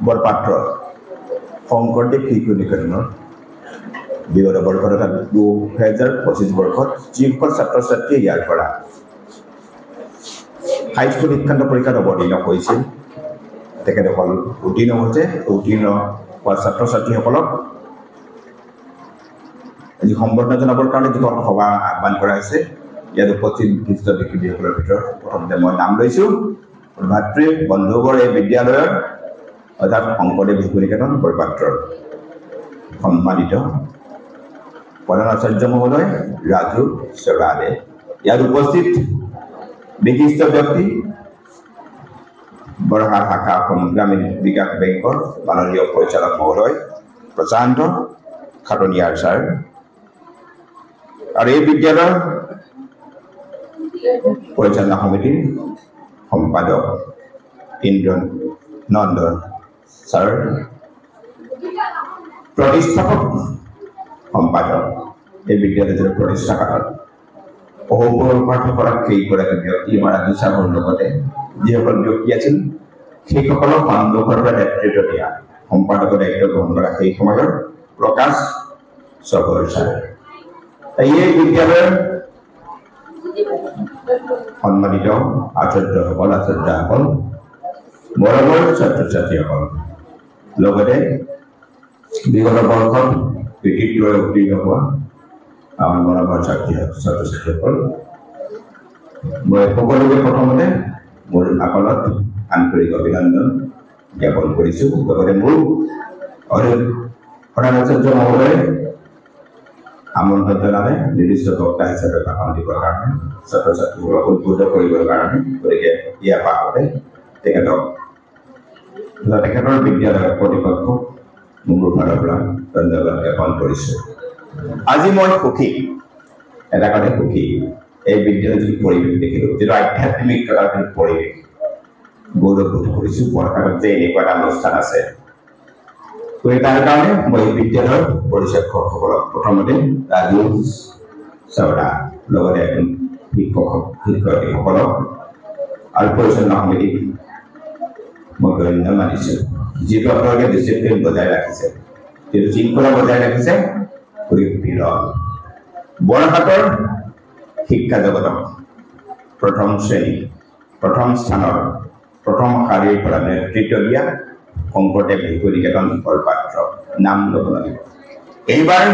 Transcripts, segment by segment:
বৰপাত্ৰ শংকৰদেৱ শিশু নিকেতনৰ বিগত বৰ্ষত 2025 বৰ্ষত যিসকল ছাত্ৰ ছাত্ৰীয়ে ইয়াৰ পৰা হাইস্কুল শিক্ষান্ত পৰীক্ষাত অৱতীৰ্ণ হৈছিল তেখেতসকল উত্তীৰ্ণ হৈছে উত্তীৰ্ণ হোৱা ছাত্ৰ ছাত্ৰীসকলক আজি সম্বৰ্ধনা জনাবৰ কাৰণে যিখন সভা আহ্বান কৰা হৈছে ইয়াত উপস্থিত বিশিষ্ট ব্যক্তিসকলৰ ভিতৰত প্ৰথমতে মই নাম লৈছোঁ ভাতৃ বন্ধুবৰ এই বিদ্যালয়ৰ অৰ্থাৎ শংকৰদেৱ শিশু নিকেতন বৰপাত্ৰৰ সন্মানিত প্ৰধান আচাৰ্য মহোদয় ৰাজু চেৰাদে ইয়াত উপস্থিত বিশিষ্ট ব্যক্তি বৰহাট শাখা গ্ৰামীণ বিকাশ বেংকৰ মাননীয় পৰিচালক মহোদয় প্ৰশান্ত খাটনিয়াৰ ছাৰ আৰু এই বিদ্যালয়ৰ পৰিচালনা সমিতিৰ সম্পাদক ইন্দ্ৰ নন্দন ছাৰ প্ৰতিষ্ঠাপক সম্পাদক এই বিদ্যালয়ৰ প্ৰতিষ্ঠাকালত অহোপৰপাঠ কৰা কেইগৰাকী ব্যক্তি আমাৰ ৰাজু ছাৰৰ লগতে যিসকল ব্যক্তি আছিল সেইসকলক সন্মুখৰ পৰা নেতৃত্ব দিয়া সম্পাদকৰ দায়িত্ব গ্ৰহণ কৰা সেই সময়ৰ প্ৰকাশ চবৰ ছাৰ এই বিদ্যালয়ৰ সন্মানিত আচাৰ্যসকল আচাৰ্যসকল মৰমৰ ছাত্ৰ ছাত্ৰীসকল লগতে বিগত বৰ্ষত কৃতিত্ব উত্তীৰ্ণ হোৱা আমাৰ মৰমৰ ছাত্ৰ ছাত্ৰীসকল মই সকলোকে প্ৰথমতে মোৰ ভাষণত আন্তৰিক অভিনন্দন জ্ঞাপন কৰিছোঁ লগতে মোৰ প্ৰধান আচাৰ্য মহোদয়ে আমন্ত্ৰণ জনালে নিৰ্দিষ্ট বক্তা হিচাপে ভাষণ দিবৰ কাৰণে ছাত্ৰ ছাত্ৰীসকলক উদ্বুদ্ধ কৰিবৰ কাৰণে গতিকে ইয়াৰ পাছতে তেখেতৰ বিদ্যালয়ৰ কৰ্তৃপক্ষক মোৰ ফালৰ পৰা ধন্যবাদ জ্ঞাপন কৰিছোঁ আজি মই সুখী এটা কথা সুখী এই বিদ্যালয়ৰ যিটো পৰিৱেশ দেখিলোঁ যিটো আধ্যাত্মিকতাৰ পৰিৱেশ গৌৰৱবোধ কৰিছোঁ বৰষাত যে এনেকুৱা এটা অনুষ্ঠান আছে গতিকে তাৰ কাৰণে মই এই বিদ্যালয়ৰ পৰিচালকসকলক প্ৰথমতে ৰাজু চাওৰা লগতে শিক্ষয়িত্ৰীসকলক আৰু পৰিচালনা সমিতিক মই ধন্য মানিছোঁ যিটো আপোনালোকে ডিচিপ্লিন বজাই ৰাখিছে যিটো শৃংখলা বজাই ৰাখিছে গতিকে বৰহাটৰ শিক্ষা জগতক প্ৰথম শ্ৰেণী প্ৰথম স্থানৰ প্ৰথম শাৰীৰ পৰা নেতৃত্ব দিয়া শংকৰদেৱ শিশু নিকেতন বৰপাত্ৰ নাম ল'ব লাগিব এইবাৰ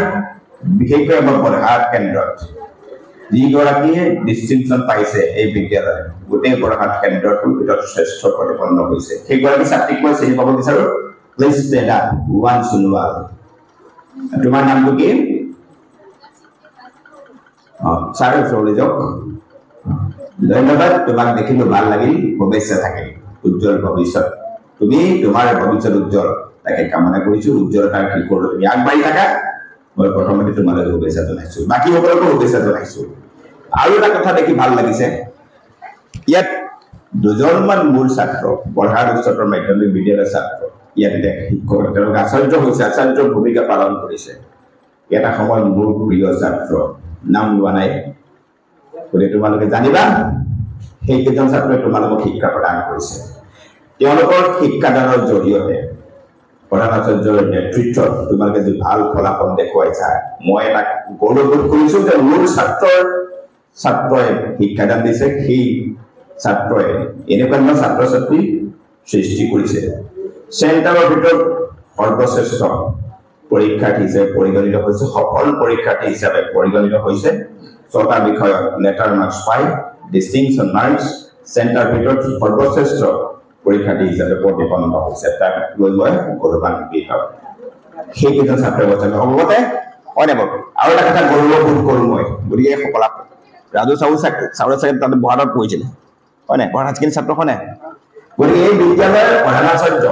বিশেষকৈ আমাৰ বৰহাট কেন্দ্ৰত যিগৰাকীয়ে ডিষ্টিংশ্যন পাইছে এই বিদ্যালয় গোটেই বৰহাট কেন্দ্ৰটোৰ ভিতৰত শ্ৰেষ্ঠ প্ৰতিপন্ন হৈছে সেইগৰাকী ছাত্ৰীক মই চিনি পাব বিচাৰোঁ please stand up one Sonowal তোমাৰ নামটো কি ছাৰ ওচৰলৈ যাওক ধন্যবাদ তোমাক দেখিলোঁ ভাল লাগিল শুভেচ্ছা থাকিল উজ্জ্বল ভৱিষ্যত তুমি তোমাৰ ভৱিষ্যত উজ্জ্বল তাকে কামনা কৰিছোঁ উজ্জ্বলতাৰ শিখৰলৈ তুমি আগবাঢ়ি থাকা মই প্ৰথমতে তোমালৈ শুভেচ্ছা জনাইছোঁ বাকীসকলকো শুভেচ্ছা জনাইছোঁ আৰু এটা কথা দেখি ভাল লাগিছে ইয়াত দুজনমান মূল ছাত্ৰ বৰহাট উচ্চতৰ মাধ্যমিক বিদ্যালয়ৰ ছাত্ৰ ইয়াত শিক্ষক তেওঁলোকে আচাৰ্য হৈছে আচাৰ্যৰ ভূমিকা পালন কৰিছে এটা সময়ত মোৰ প্ৰিয় ছাত্ৰ নাম লোৱা নাই গতিকে তোমালোকে জানিবা সেইকেইজন ছাত্ৰই তোমালোকক শিক্ষা প্ৰদান কৰিছে তেওঁলোকৰ শিক্ষাদানৰ জৰিয়তে প্ৰধান আচাৰ্যৰ নেতৃত্বত তোমালোকে যি ভাল ফলাফল দেখুৱাইছা মই এটা গৌৰৱবোধ কৰিছোঁ যে মোৰ ছাত্ৰই শিক্ষাদান দিছে সেই ছাত্ৰই এনেকুৱা ধৰণৰ ছাত্ৰ ছাত্ৰী সৃষ্টি কৰিছে চেণ্টাৰৰ ভিতৰত সৰ্বশ্ৰেষ্ঠ পৰীক্ষাৰ্থী হিচাপে পৰিগণিত হৈছে সফল পৰীক্ষাৰ্থী হিচাপে পৰিগণিত হৈছে 6টা বিষয়ত লেটাৰ মাৰ্কছ পাই ডিষ্টিংশ্যন মাৰ্কছ চেণ্টাৰ ভিতৰত সৰ্বশ্ৰেষ্ঠ পৰীক্ষাৰ্থী হিচাপে প্ৰতিপন্ন হৈছে তাক লৈ মই গৌৰৱান্বিত সেইকেইজন ছাত্ৰৰ কথা অৱগতে হয় নাই বাৰু আৰু এটা কথা গৌৰৱবোধ কৰোঁ মই গতিকে সকলা ৰাজু চাউৰা চাগে তাতে বৰহাটত পঢ়িছিলে হয় নাই বৰহাট হাইস্কুল ছাত্ৰ হয় নাই গতিকে এই বিদ্যালয়ৰ প্ৰধান আচাৰ্য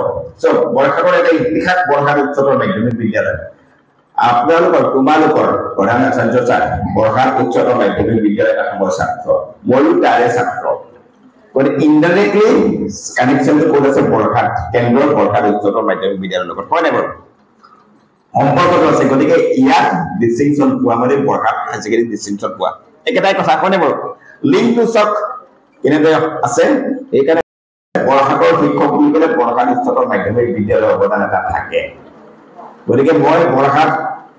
বৰহাটৰ এটা ইতিহাস বৰহাট উচ্চতৰ মাধ্যমিক বিদ্যালয় তোমালোকৰ প্ৰধান আচাৰ্য ছাৰ বৰহাট উচ্চতৰ মাধ্যমিক বিদ্যালয়ৰ এটা সময় ছাত্ৰ ময়ো তাৰে ছাত্ৰ গতিকে ইনডাইৰেক্টলি কানেকশ্যনটো ক'ত আছে বৰহাট কেন্দ্ৰৰ বৰহাট উচ্চতৰ মাধ্যমিক বিদ্যালয়ৰ লগত হয় নাই বাৰু সম্পৰ্কটো আছে গতিকে ইয়াত ডিষ্টিংশ্যন পোৱা মানে বৰহাট হাই ছেকেণ্ডেৰী ডিষ্টিংশ্যন পোৱা একেটাই কথা হয় নাই বাৰু লিংকটো চাওক কেনেদৰে আছে সেইকাৰণে বৰহাটৰ শিক্ষক বুলি ক'লে বৰহাট উচ্চতৰ মাধ্যমিক বিদ্যালয়ৰ অৱদান এটা থাকে গতিকে মই বৰহাট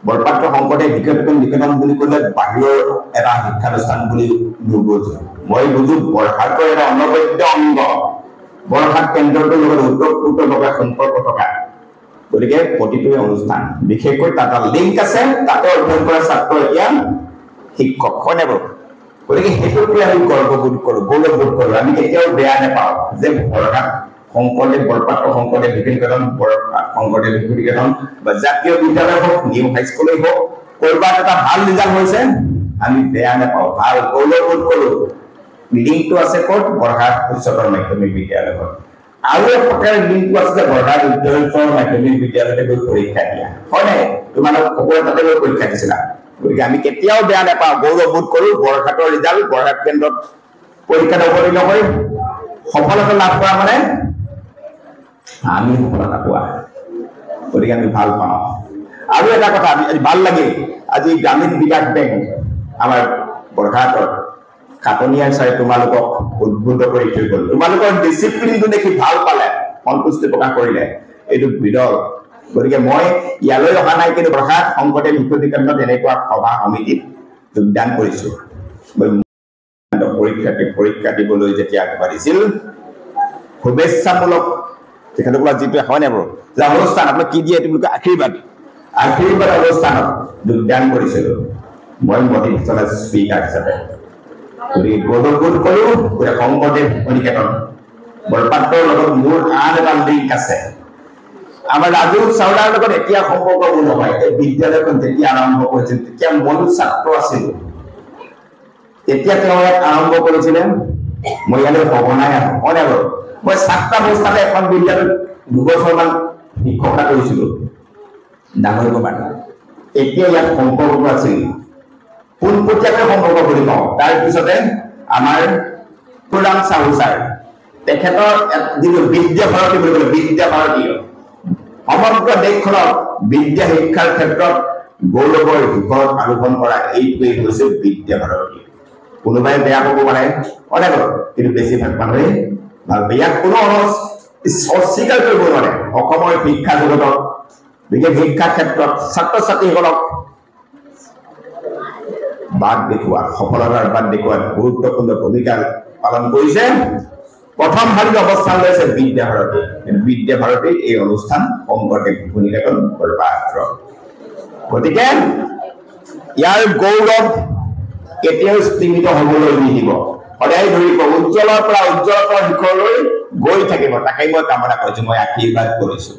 বৰপাত্ৰ শংকৰদেৱ বিদ্যাপীঠ নিকেতন বুলি ক'লে বাহিৰৰ এটা শিক্ষানুষ্ঠান বুলি নুবুজো মই বুজো বৰহাটৰ এটা অনবদ্য অংগ বৰহাট কেন্দ্ৰটোৰ লগত ওতঃপ্ৰোতভাৱে সম্পৰ্ক থকা গতিকে প্ৰতিটো অনুষ্ঠান বিশেষকৈ তাত লিংক আছে তাতে অধ্যয়ন কৰা ছাত্ৰ এতিয়া শিক্ষক হয় নে বাৰু গতিকে সেইটোৰ পৰা আমি গৌৰৱবোধ কৰোঁ আমি কেতিয়াও বেয়া নাপাওঁ যে বৰহাট শংকৰদেৱ বৰপাত্ৰ শংকৰদেৱ বিদ্যাপীঠ বৰহাট শংকৰদেৱ বিদ্যাপীঠ বা জাতীয় বিদ্যালয় হওক নিউ হাইস্কুলেই হওক কৰবাত এটা ভাল ৰিজাল্ট হৈছে আমি বেয়া নাপাওঁ ভাল গৌৰৱবোধ কৰোঁ লিংকটো আছে ক'ত বৰহাট উচ্চতৰ মাধ্যমিক বিদ্যালয়ত আৰু এক প্ৰকাৰৰ লিংকটো আছে যে বৰহাট উচ্চতৰ মাধ্যমিক বিদ্যালয়তে গৈ পৰীক্ষা দিয়া হয় নাই তোমালোক সকলোৱে তাতে গৈ পৰীক্ষা দিছিলা গতিকে আমি কেতিয়াও বেয়া নাপাওঁ গৌৰৱবোধ কৰোঁ বৰহাটৰ ৰিজাল্ট বৰহাট কেন্দ্ৰত পৰীক্ষাত অৱতীৰ্ণ হৈ সফলতা লাভ কৰা মানে আমি সফলতা পোৱা গতিকে আমি ভাল পাওঁ আৰু এটা কথা আজি ভাল লাগিল আজি গ্ৰামীণ বিকাশ বেংক আমাৰ বৰহাটৰ কাটনিয়াৰ চাই তোমালোকক উদ্বুদ্ধ কৰি থৈ গ'ল তোমালোকৰ ডিচিপ্লিনটো দেখি ভাল পালে সন্তুষ্টি প্ৰকাশ কৰিলে এইটো বিৰল গতিকে মই ইয়ালৈ অহা নাই কিন্তু বৰহাট শংকৰদেৱ শিশু কেন্দ্ৰত এনেকুৱা সভা সমিতিত যোগদান কৰিছো পৰীক্ষা দিবলৈ যেতিয়া আগবাঢ়িছিল শুভেচ্ছামূলক তেখেতসকলৰ যিটো হয় নাই বাৰু যে অনুষ্ঠান আপোনাক কি দিয়ে তেওঁলোকে আশীৰ্বাদ অনুষ্ঠানত যোগদান কৰিছিলো মই মটিভেশ্যনেল স্পীকাৰ হিচাপে গতিকে গৌৰৱবোধ কৰোঁ শংকৰদেৱ নিকেতন বৰপাত্ৰৰ লগত মোৰ আন এটা লিংক আছে আমাৰ ৰাজু চাওলাৰ লগত এতিয়া সম্পৰ্ক মোৰ নহয় এই বিদ্যালয়খন যেতিয়া আৰম্ভ কৰিছিল তেতিয়া ময়ো ছাত্ৰ আছিলো তেতিয়া তেওঁ ইয়াত আৰম্ভ কৰিছিলে মই ইয়ালৈ সঘনাই আহোঁ হয় নাই বাৰু মই ছাত্ৰাৱস্থাতে এখন বিদ্যালয়ত দুবছৰমান শিক্ষকতা কৰিছিলো ডাঙৰ কুমাৰ এতিয়া ইয়াত সম্পৰ্ক আছিল পোনপটীয়াকৈ সম্পৰ্ক বুলি কওঁ তাৰপিছতে আমাৰ পুৰাণ চাহু ছাৰ তেখেতৰ যিটো বিদ্যা ভাৰতী বুলি ক'লে বিদ্যা ভাৰতীয় সমগ্ৰ দেশখনত বিদ্যা শিক্ষাৰ ক্ষেত্ৰত গৌৰৱৰ শিখৰত আৰোহণ কৰা এইটোৱেই হৈছে বিদ্যা ভাৰতী কোনোবাই বেয়া পাব পাৰে অনেক কিন্তু বেছিভাগ মানুহে ভাল পায় ইয়াক কোনো অস্বীকাৰ কৰিব নোৱাৰে অসমৰ শিক্ষা জগতত বিশেষ শিক্ষা ক্ষেত্ৰত ছাত্ৰ ছাত্ৰীসকলক বাদ দেখুওৱাত সফলতাৰ বাদ দেখুওৱাত গুৰুত্বপূৰ্ণ ভূমিকা পালন কৰিছে প্ৰথম শাৰীত অৱস্থান লৈছে বিদ্যা ভাৰতী এই অনুষ্ঠান শংকৰদেৱ শিশু নিকেতন বৰপাত্ৰ গতিকে ইয়াৰ গৌৰৱ কেতিয়াও স্তীমিত হ'বলৈ নিদিব সদায় ধৰিব উজ্জ্বলৰ পৰা শিখৰলৈ গৈ থাকিব তাকেই মই কামনা কৰিছো মই আশীৰ্বাদ কৰিছো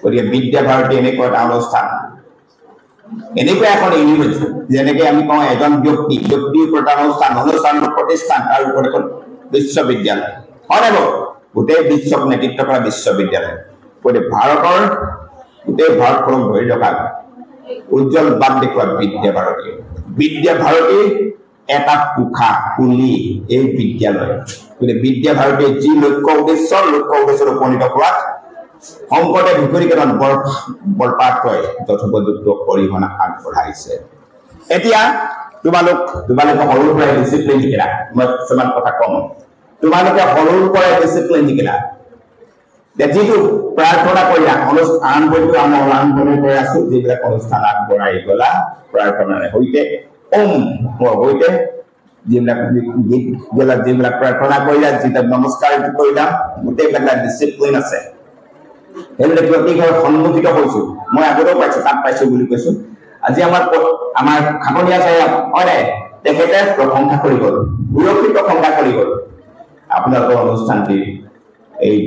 গতিকে বিদ্যা ভাৰতী এনেকুৱা এটা অনুষ্ঠান এনেকুৱা এখন ইউনিভাৰ্চিটি যেনেকে আমি কওঁ এজন ব্যক্তিৰ ওপৰত অনুষ্ঠানৰ প্ৰতিষ্ঠান তাৰ ওপৰত এখন বিশ্ববিদ্যালয় হয় নাই বাৰু গোটেই বিশ্বক নেতৃত্ব কৰা বিশ্ববিদ্যালয় গোটেই ভাৰতখনক ধৰি ৰখা উজ্জ্বল বাট দেখুওৱা বিদ্যা ভাৰতী এটা পোখা পুলি এই বিদ্যালয় গতিকে বিদ্যা ভাৰতীৰ যি লক্ষ্য উদ্দেশ্যত উপনীত হোৱাত শংকৰদেৱ শিশু নিকেতন বৰপাত্ৰই যথোপযুক্ত অৰিহণা আগবঢ়াইছে এতিয়া তোমালোকে সৰুৰ পৰাই ডিচিপ্লিন শিকিলা মই কিছুমান কথা কম তোমালোকে সৰুৰ পৰাই ডিচিপ্লিন শিকিলা যিটো প্ৰাৰ্থনা কৰিলা আৰম্ভণিটো আমাৰ আৰম্ভণিৰ পৰা আছো যিবিলাক অনুষ্ঠান আগবঢ়াই গলা প্ৰাৰ্থনাৰে সৈতে সৈতে যিবিলাক গীত গলা যিবিলাক প্ৰাৰ্থনা কৰিলা যিবিলাক নমস্কাৰ কৰিলা গোটেইবিলাক ডিচিপ্লিন আছে সেইবিলাক প্ৰতিঘৰ সন্মুখিত হৈছো মই আগতেও পাইছো তাত পাইছো বুলি কৈছো আজি আমাৰ খাটনীয়া চাই হয় তেখেতে প্ৰশংসা কৰি গ'ল সুৰক্ষিত প্ৰশংসা কৰি গ'ল আপোনালোকৰ অনুষ্ঠানটিৰ এই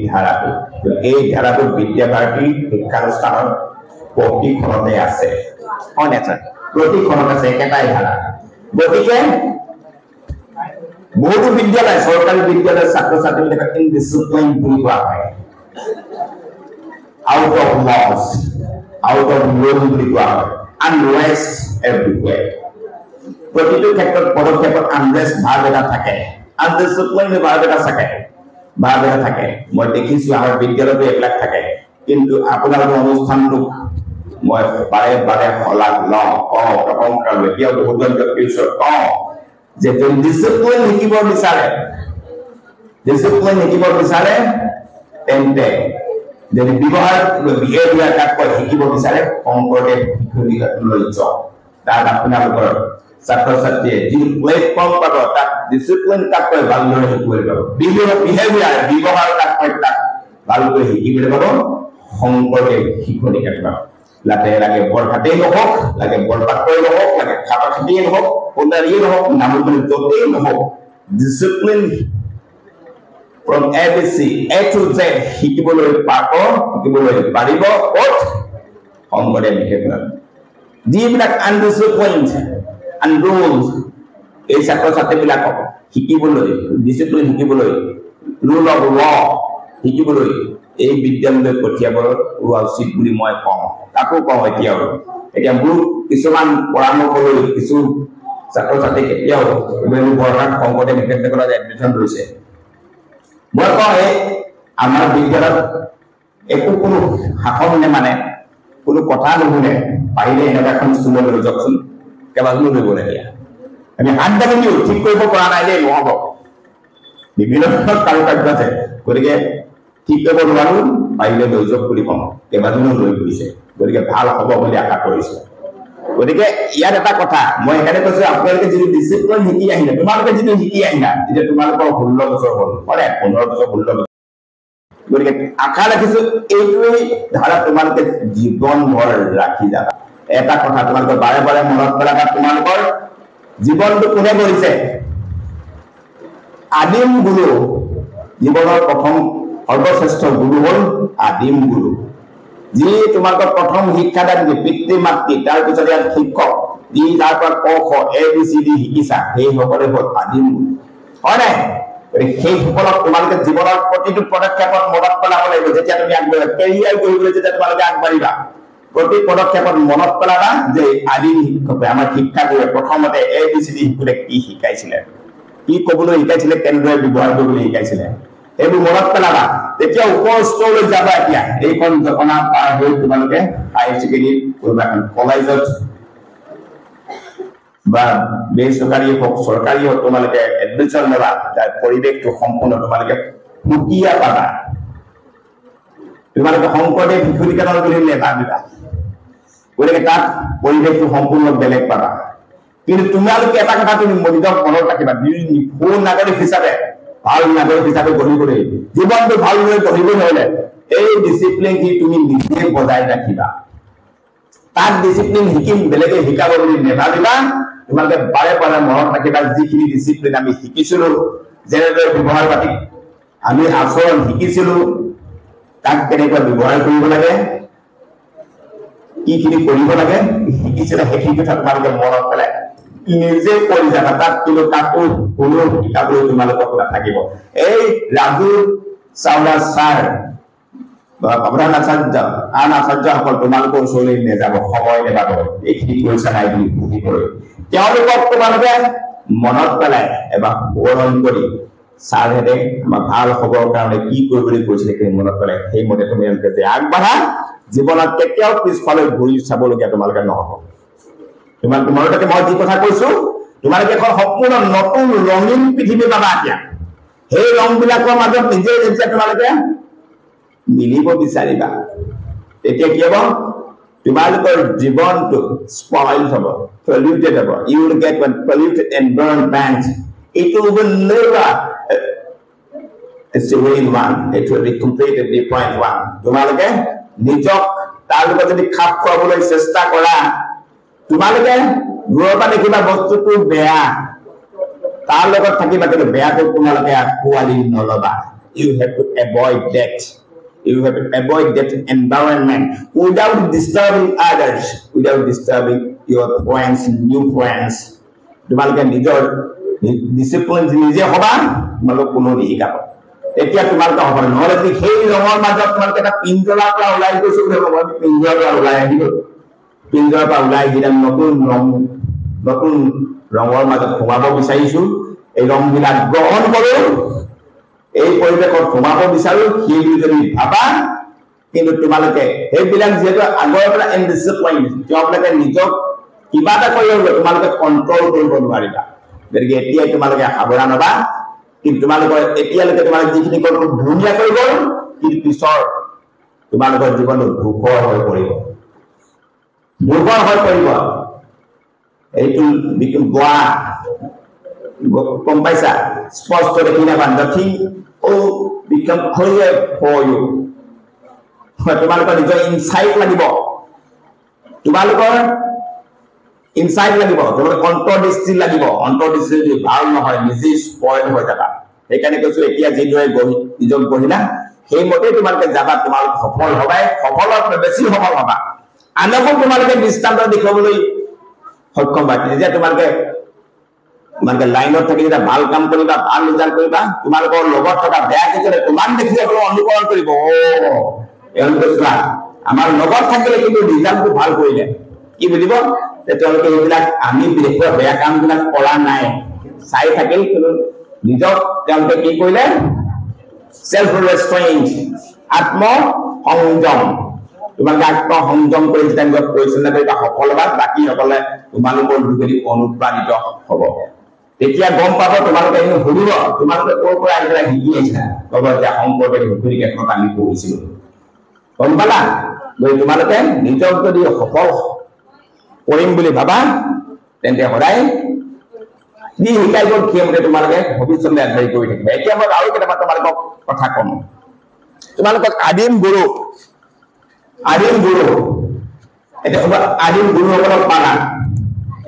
ধাৰাটো বিদ্যা ভাৰতী শিক্ষানুষ্ঠানৰ প্ৰতিখনতে আছে হয় নাই ছাৰ প্ৰতিখনত আছে একেটাই ধাৰা গতিকে বহুতো বিদ্যালয় চৰকাৰী বিদ্যালয়ৰ ছাত্ৰ ছাত্ৰীবিলাকক ইনডিচিপ্লিন বুলি কোৱা হয় out of laws, out of rule বুলি কোৱা হয় unrest everywhere প্ৰতিটো ক্ষেত্ৰত পদক্ষেপত unrest ভাৱ এটা থাকে undisciplined ভাৱ এটা থাকে মই দেখিছো আমাৰ বিদ্যালয়তো এইবিলাক থাকে কিন্তু আপোনালোকৰ অনুষ্ঠানটোক মই বাৰে বাৰে শলাগ লওঁ প্ৰশংসা এতিয়াও বহুজন ব্যক্তিৰ ওচৰত কওঁ যে ডিচিপ্লিন শিকিব বিচাৰে ডিসিপ্লিন শিকিব বিচাৰে তেন্তে যদি ব্যৱহাৰ বিহেভিয়াৰ কাক কয় শিকিব বিচাৰে শংকৰদেৱ শিক্ষালৈ যাওক তাত আপোনালোকৰ ছাত্ৰ ছাত্ৰীয়ে যি প্লেটফৰ্ম পাব তাত ডিসিপ্লিন কাক কয় ভালদৰে শিকিবলৈ পাব বিহেভিয়াৰ ব্যৱহাৰ কাক কয় তাক ভালকৈ শিকিবলৈ পাব শংকৰদেৱ শিক্ষণী ক্ষেত্ৰত লাগে লাগে বৰহাটেই নহওক লাগে বৰপাত্ৰই নহওক লাগে খাপাখাটিয়েই নহওক সোণাৰীয়ে নহওক নামলৈ য'তেই নহওক discipline from ABC A to Z শিকিবলৈ পাব শিকিবলৈ পাৰিব ক'ত শংকৰদেৱ ক্ষেত্ৰত যিবিলাক আনডিসিপ্লিনড আনৰুলড এই ছাত্ৰ ছাত্ৰীবিলাকক শিকিবলৈ ডিসিপ্লিন শিকিবলৈ ৰুল অফ ল শিকিবলৈ এই বিদ্যালয়লৈ পঠিয়াব উচিত বুলি মই কওঁ তাকো কওঁ এতিয়া মোৰ কিছুমান পৰামৰ্শ লৈ কিছু ছাত্ৰ ছাত্ৰী কেতিয়াও বৰহাট শংকৰদেৱ বিদ্যালয়ত এডমিশ্যন লৈছে মই কওঁ আমাৰ বিদ্যালয়ত একো কোনো শাসন নেমানে কোনো কথা নুশুনে পাৰিলে এনেকুৱা এখন স্কুললৈ লৈ যাওকচোন কেইবাজনো লৈ গ'লে দিয়া আমি হাত দাঙি দিওঁ ঠিক কৰিব পৰা নাই দেই নহ'ব বিভিন্ন ধৰণৰ কাৰুকাৰ্য আছে গতিকে ঠিক কৰিব নোৱাৰো পাৰিলে লৈ যাওক বুলি কওঁ কেইবাজনো লৈ গৈছে গতিকে ভাল হ'ব বুলি আশা কৰিছো গতিকে ইয়াত এটা কথা মই সেইকাৰণে কৈছো আপোনালোকে যিটো ডিসিপ্লিন শিকি আহিলে তোমালোকে যিটো শিকি আহিলা এতিয়া তোমালোকৰ 16 বছৰ হ'ল মানে 15 বছৰ 16 বছৰ গতিকে আশা ৰাখিছো এইটোৱেই ধাৰা তোমালোকে জীৱন ভৰ ৰাখি যাবা এটা কথা তোমালোকে বাৰে বাৰে মনত পেলাবা তোমালোকৰ জীৱনটো কোনে কৰিছে আদিম গুৰু জীৱনৰ প্ৰথম সৰ্বশ্ৰেষ্ঠ গুৰু হ'ল আদিম গুৰু যি তোমালোকৰ প্ৰথম শিক্ষাদান দিয়ে পিতৃ মাতৃ তাৰ পিছত ইয়াত শিক্ষক যি তাৰ পৰা ক খ এ বি চি ডি শিকিছা সেইসকলে হ'ল আদিম গুৰু হয় নাই সেইসকলক তোমালোকে জীৱনৰ প্ৰতিটো পদক্ষেপত মনত পেলাব লাগিব যেতিয়া তুমি আগবাঢ়িবা কেৰিয়াৰ কৰিবলৈ যেতিয়া তোমালোকে আগবাঢ়িবা প্ৰতি পদক্ষেপত মনত পেলাবা যে আদিম শিক্ষকে আমাৰ শিক্ষাগুৰুৱে প্ৰথমতে এ বি চি ডি শিকোতে কি শিকাইছিলে কি ক'বলৈ শিকাইছিলে কেনেদৰে ব্যৱহাৰ কৰিবলৈ শিকাইছিলে এইবোৰ মনত পেলাবা তেতিয়া ওপৰ স্তৰলৈ যাবা এতিয়া এইখন জপনা পাৰ হৈ তোমালোকে হায়াৰ ছেকেণ্ডেৰী কলেজত বা বেচৰকাৰী হওক চৰকাৰী হওক তোমালোকে এডমিশ্যন ল'বা তাৰ পৰিৱেশটো সম্পূৰ্ণ তোমালোকে সুকীয়া পাবা তোমালোকে শংকৰদেৱ শিশু নিকেতন বুলি নেভাবিবা গতিকে তাত পৰিৱেশটো সম্পূৰ্ণ বেলেগ পাবা কিন্তু তোমালোকে এটা কথা তুমি মনত ৰাখিবা সুনাগৰিক হিচাপে ভাল নাগৰিক হিচাপে গঢ়িবলৈ জীৱনটো ভালদৰে গঢ়িবলৈ হ'লে এই ডিসিপ্লিন কি তুমি নিজে বজাই ৰাখিবা তাত ডিসিপ্লিন শিকিম বেলেগে শিকাব বুলি নেভাবিবা তোমালোকে বাৰে বাৰে মনত ৰাখিবা যিখিনি ডিসিপ্লিন আমি শিকিছিলো যেনেদৰে ব্যৱহাৰ পাতি আমি আচৰণ শিকিছিলো তাক কেনেকৈ ব্যৱহাৰ কৰিব লাগে কিখিনি কৰিব লাগে শিকিছিলে সেইখিনি কথা তোমালোকে মনত পেলাই নিজে কৰি যাবা তাত কিন্তু কাকো কোনো শিকাবলৈ তোমালোকক নাথাকিব এই ৰাজু চাওলা ছাৰ বা প্ৰধান আচাৰ্য আন আচাৰ্যসকল তোমালোকৰ ওচৰলৈ নেযাব সময় নেপাব এইখিনি কৰিছা নাই বুলি সুধিবলৈ তেওঁলোকক তোমালোকে মনত পেলাই এবাৰ সোঁৱৰণ কৰি ছাৰহেঁতে আমাৰ ভাল হ'বৰ কাৰণে কি কৰিবলৈ কৈছিলে সেই মনত পেলাই সেইমতে তোমালোকে যে আগবাঢ়া জীৱনত কেতিয়াও পিছফালে ঘূৰি চাবলগীয়া তোমালোকে নহ'ব তোমালোকে মনত ৰাখি মই যি কথা কৈছো তোমালোকে এখন সম্পূৰ্ণ নতুন ৰঙীন পৃথিৱী পাবা এতিয়া সেই ৰংবিলাকৰ মাজত নিজে যেতিয়া তোমালোকে মিলিব বিচাৰিবা তেতিয়া কি হ'ব তোমালোকৰ জীৱনটো স্পইল হ'ব পলিউটেড হ'ব you will get one polluted and burned pants it will never it's the way one it will be completed the point one তোমালোকে নিজক তাৰ লগত যদি খাপ খুৱাবলৈ চেষ্টা কৰা তোমালোকে দূৰৰ পৰা দেখিবা বস্তুটো বেয়া তাৰ লগত থাকিবা কিন্তু বেয়াটো তোমালোকে আকোৱালি নলবা you have to avoid that environment without disturbing others without disturbing your friends new friends তোমালোকে নিজৰ ডিসিপ্লিন নিজে হবা তোমালোক কোনো নিশিকাব এতিয়া তোমালোকে হ'ব নহ'লে সেই ৰঙৰ মাজত তোমালোকে এটা পিঞ্জৰাৰ পৰা ওলাই গৈছো বুলি হ'ব পিঞ্জৰাৰ পৰা ওলাই আহিব পিঞ্জৰাৰ পৰা ওলাই আহিলে নতুন ৰঙৰ মাজত সোমাব বিচাৰিছো এই ৰংবিলাক গ্ৰহণ কৰো এই পৰিৱেশত সোমাব বিচাৰো সেই যদি ভাবা কিন্তু তোমালোকে সেইবিলাক যিহেতু আগৰ পৰা ইনডিসিপ্লিন তোমালোকে নিজক কিবা এটা কৰিব তোমালোকে কন্ট্ৰল কৰিব নোৱাৰিবা গতিকে এতিয়াই তোমালোকে সাৱধান হ'বা কিন্তু তোমালোকৰ এতিয়ালৈকে তোমালোকে যিখিনি কৰ্ম ধুনীয়া কৰি গ'ল কিন্তু পিছৰ তোমালোকৰ জীৱনটো ধূসৰ হৈ পৰিব এইটো গোৱা গম পাইছা স্পষ্ট দেখি নাপা nothing become clear for you তোমালোকৰ নিজৰ ইনসাইট লাগিব তোমালোকৰ অন্তৰ্দৃষ্টি লাগিব অন্তৰ্দৃষ্টি যদি ভাল নহয় নিজে স্পইল হৈ যাবা সেইকাৰণে কৈছো এতিয়া যিদৰে নিজক গঢ়িলা সেইমতে তোমালোকে যাবা তোমালোক সফল হবাই সফলত বেছি সফল হবা আনকো তোমালোকে দৃষ্টান্ত দেখুৱাবলৈ সক্ষম হবা যেতিয়া তোমালোকে লাইনত থাকি যেতিয়া ভাল কাম কৰিবা ভাল ৰিজাল্ট কৰিবা তোমালোকৰ লগত থকা বেয়া কিছুমানে তোমাক দেখি অনুকৰণ কৰিব এওঁলোকে চোৱা আমাৰ লগত থাকিলে কিন্তু ৰিজাল্টটো ভাল কৰিলে কি বুজিব তেওঁলোকে এইবিলাক আমি দেখুৱা বেয়া কামবিলাক কৰা নাই চাই থাকিল কিন্তু নিজক তেওঁলোকে কি কৰিলে সেলফ ৰেষ্ট্ৰেইন্ট আত্ম সংযম তোমালোকে আত্ম সংযম কৰি যেতিয়া নিজক পৰিচালনা কৰিবা সফল হবা বাকী সকলে তোমালোকৰ যোগেদি অনুপ্ৰাণিত হ'ব তেতিয়া গম পাব তোমালোকে এনে সুধিব তোমালোকে ক'ৰ পৰা আহিলা শিকি আহিছা ক'ব যে শংকৰদেৱ পুথিক এখন আমি পঢ়িছিলো গম পালা গৈ তোমালোকে নিজক যদি সফল কৰিম বুলি ভাবা তেন্তে সদায় যি শিকাই গ'ল সেইমতে তোমালোকে ভৱিষ্যতলৈ আগবাঢ়ি গৈ থাকিবা এতিয়া মই আৰু কেইটামান তোমালোকক কথা কম তোমালোকক আদিম গুৰু এতিয়া আদিম গুৰুসকলক পালা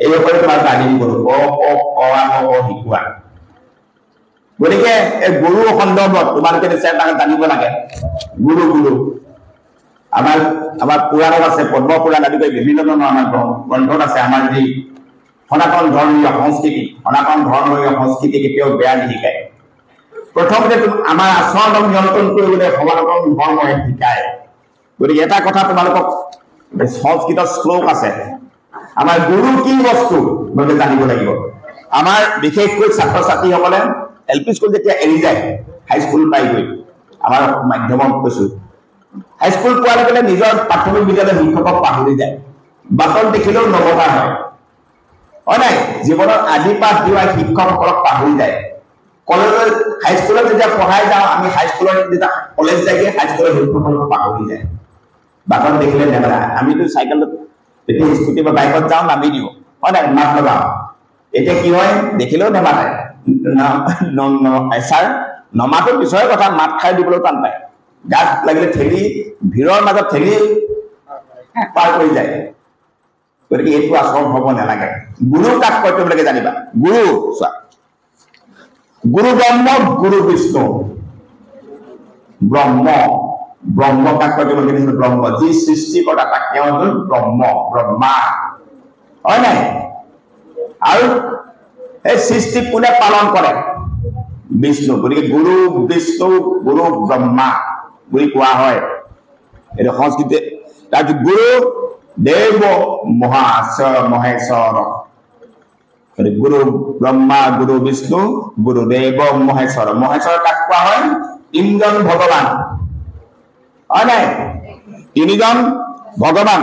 এইসকলে তোমালোকে আদিম গুৰু শিকোৱা গতিকে এই গুৰু সন্দৰ্ভত তোমালোকে নিশ্চয় জানিব লাগে গুৰু আমাৰ পুৰাণত আছে পদ্ম পুৰাণ আদি কৰি বিভিন্ন ধৰণৰ আমাৰ গ্ৰন্থত আছে আমাৰ যি সনাতন ধৰ্মীয় সংস্কৃতি কেতিয়াও বেয়া নিশিকায় প্ৰথমতে আমাৰ আচৰণ নিয়ন্ত্ৰণ কৰিবলৈ সনাতন ধৰ্মই শিকায় গতিকে এটা কথা তোমালোকক সংস্কৃত শ্লোক আছে আমাৰ গুৰু কি বস্তু মানে জানিব লাগিব আমাৰ বিশেষকৈ ছাত্ৰ ছাত্ৰীসকলে এলপি স্কুল যেতিয়া এৰি যায় হাইস্কুল পাই গৈ আমাৰ মাধ্যমত কৈছো হাইস্কুল পোৱাৰ লগে নিজৰ প্ৰাথমিক বিদ্যালয়ৰ শিক্ষকক পাহৰি যায় বাটত দেখিলেও নমতা হয় নাই জীৱনৰ আদি পাঠ দিয়া শিক্ষকসকলক পাহৰি যায় কলেজৰ হাইস্কুলত যেতিয়া পঢ়াই যাওঁ আমি হাইস্কুলত যেতিয়া কলেজ যায়গে হাইস্কুলৰ শিক্ষকসকলক পাহৰি যায় বাটত দেখিলে নেমাতা আমিতো চাইকেলত তেতিয়া স্কুটি বা বাইকত যাওঁ নামি দিওঁ হয় নাই মাত লগাওঁ এতিয়া কি হয় দেখিলেও নেমাতে ছাৰ নমাটো পিছৰে কথা মাত খাই দিবলৈও টান পায় গাত লাগিলে ঠেলি ভিৰৰ মাজত ঠেলি পাৰ কৰি যায় গতিকে এইটো আচৰণ হ'ব নালাগে গুৰু কাক কয় তোমালোকে জানিবা গুৰু চোৱা গুৰু ব্ৰহ্ম গুৰু বিষ্ণু ব্ৰহ্ম কাক কয় তোমালোকে ব্ৰহ্ম যি সৃষ্টিকৰ্তা তাক তেওঁ হ'ল ব্ৰহ্মা হয় নাই আৰু এই সৃষ্টি কোনে পালন কৰে বিষ্ণু গতিকে গুৰু বিষ্ণু গুৰু ব্ৰহ্মা বুলি কোৱা হয় এইটো সংস্কৃতি তাৰপিছত গুৰু দেৱ মহেশ্বৰ গুৰু ব্ৰহ্মা গুৰু বিষ্ণু গুৰু দেৱ মহেশ্বৰ কাক কোৱা হয় তিনিজন ভগৱান হয় নাই তিনিজন ভগৱান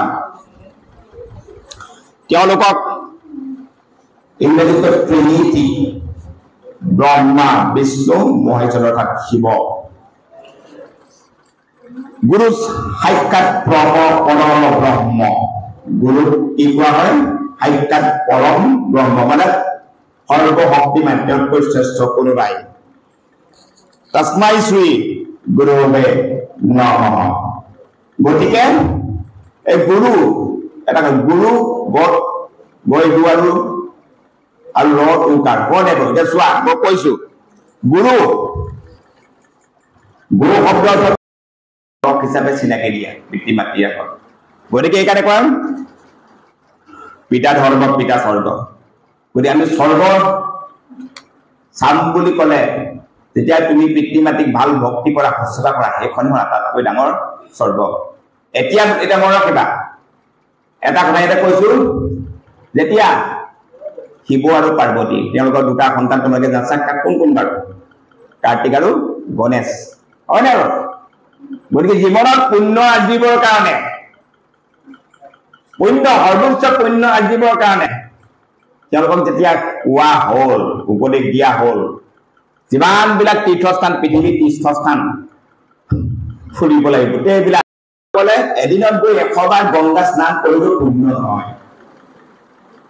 তেওঁলোকক ইংৰাজীত ট্ৰিনিটি ব্ৰহ্মা বিষ্ণু মহেশ্বৰ অৰ্থাৎ শিৱ গুৰু সাক্ষাৎ পৰম ব্ৰহ্ম গুৰু কি কোৱা হয় সাক্ষাৎ পৰম ব্ৰহ্ম মানে সৰ্বশক্তিমান তেওঁতকৈ শ্ৰেষ্ঠ কোনো নাই তস্মাই শ্ৰী গুৰুৱে নমঃ গতিকে এই গুৰু এটা গুৰু গৈ আৰু ৰ উকাৰ কোনে কয় এতিয়া চোৱা মই কৈছো গুৰু শব্দ হিচাপে চিনাকি দিয়া পিতৃ মাতৃ গতিকে এইকাৰণে কয় পিতা ধৰ্ম পিতা স্বৰ্গ গতিকে আমি স্বৰ্গ চাম বুলি ক'লে যেতিয়া তুমি পিতৃ মাতৃক ভাল ভক্তি কৰা শুশ্ৰূষা কৰা সেইখন হ'ল আটাইতকৈ ডাঙৰ স্বৰ্গ এতিয়া মনত ৰাখিবা এটা কথা এটা কৈছো যেতিয়া শিৱ আৰু পাৰ্বতী তেওঁলোকৰ দুটা সন্তান তোমালোকে জানা কোন বাৰু কাৰ্তিক আৰু গণেশ হয় নাই গতিকে জীৱনত পুণ্য আৰ্জিবৰ কাৰণে সৰ্বোচ্চ পুণ্য আৰ্জিবৰ কাৰণে তেওঁলোকক যেতিয়া কোৱা হ'ল উপদেশ দিয়া হ'ল যিমানবিলাক তীৰ্থস্থান পৃথিৱীৰ তীৰ্থস্থান ফুৰিব লাগিব গোটেইবিলাক বলে এদিনত গৈ 100 বাৰ গংগা স্নান কৰিলেও পুণ্য নহয়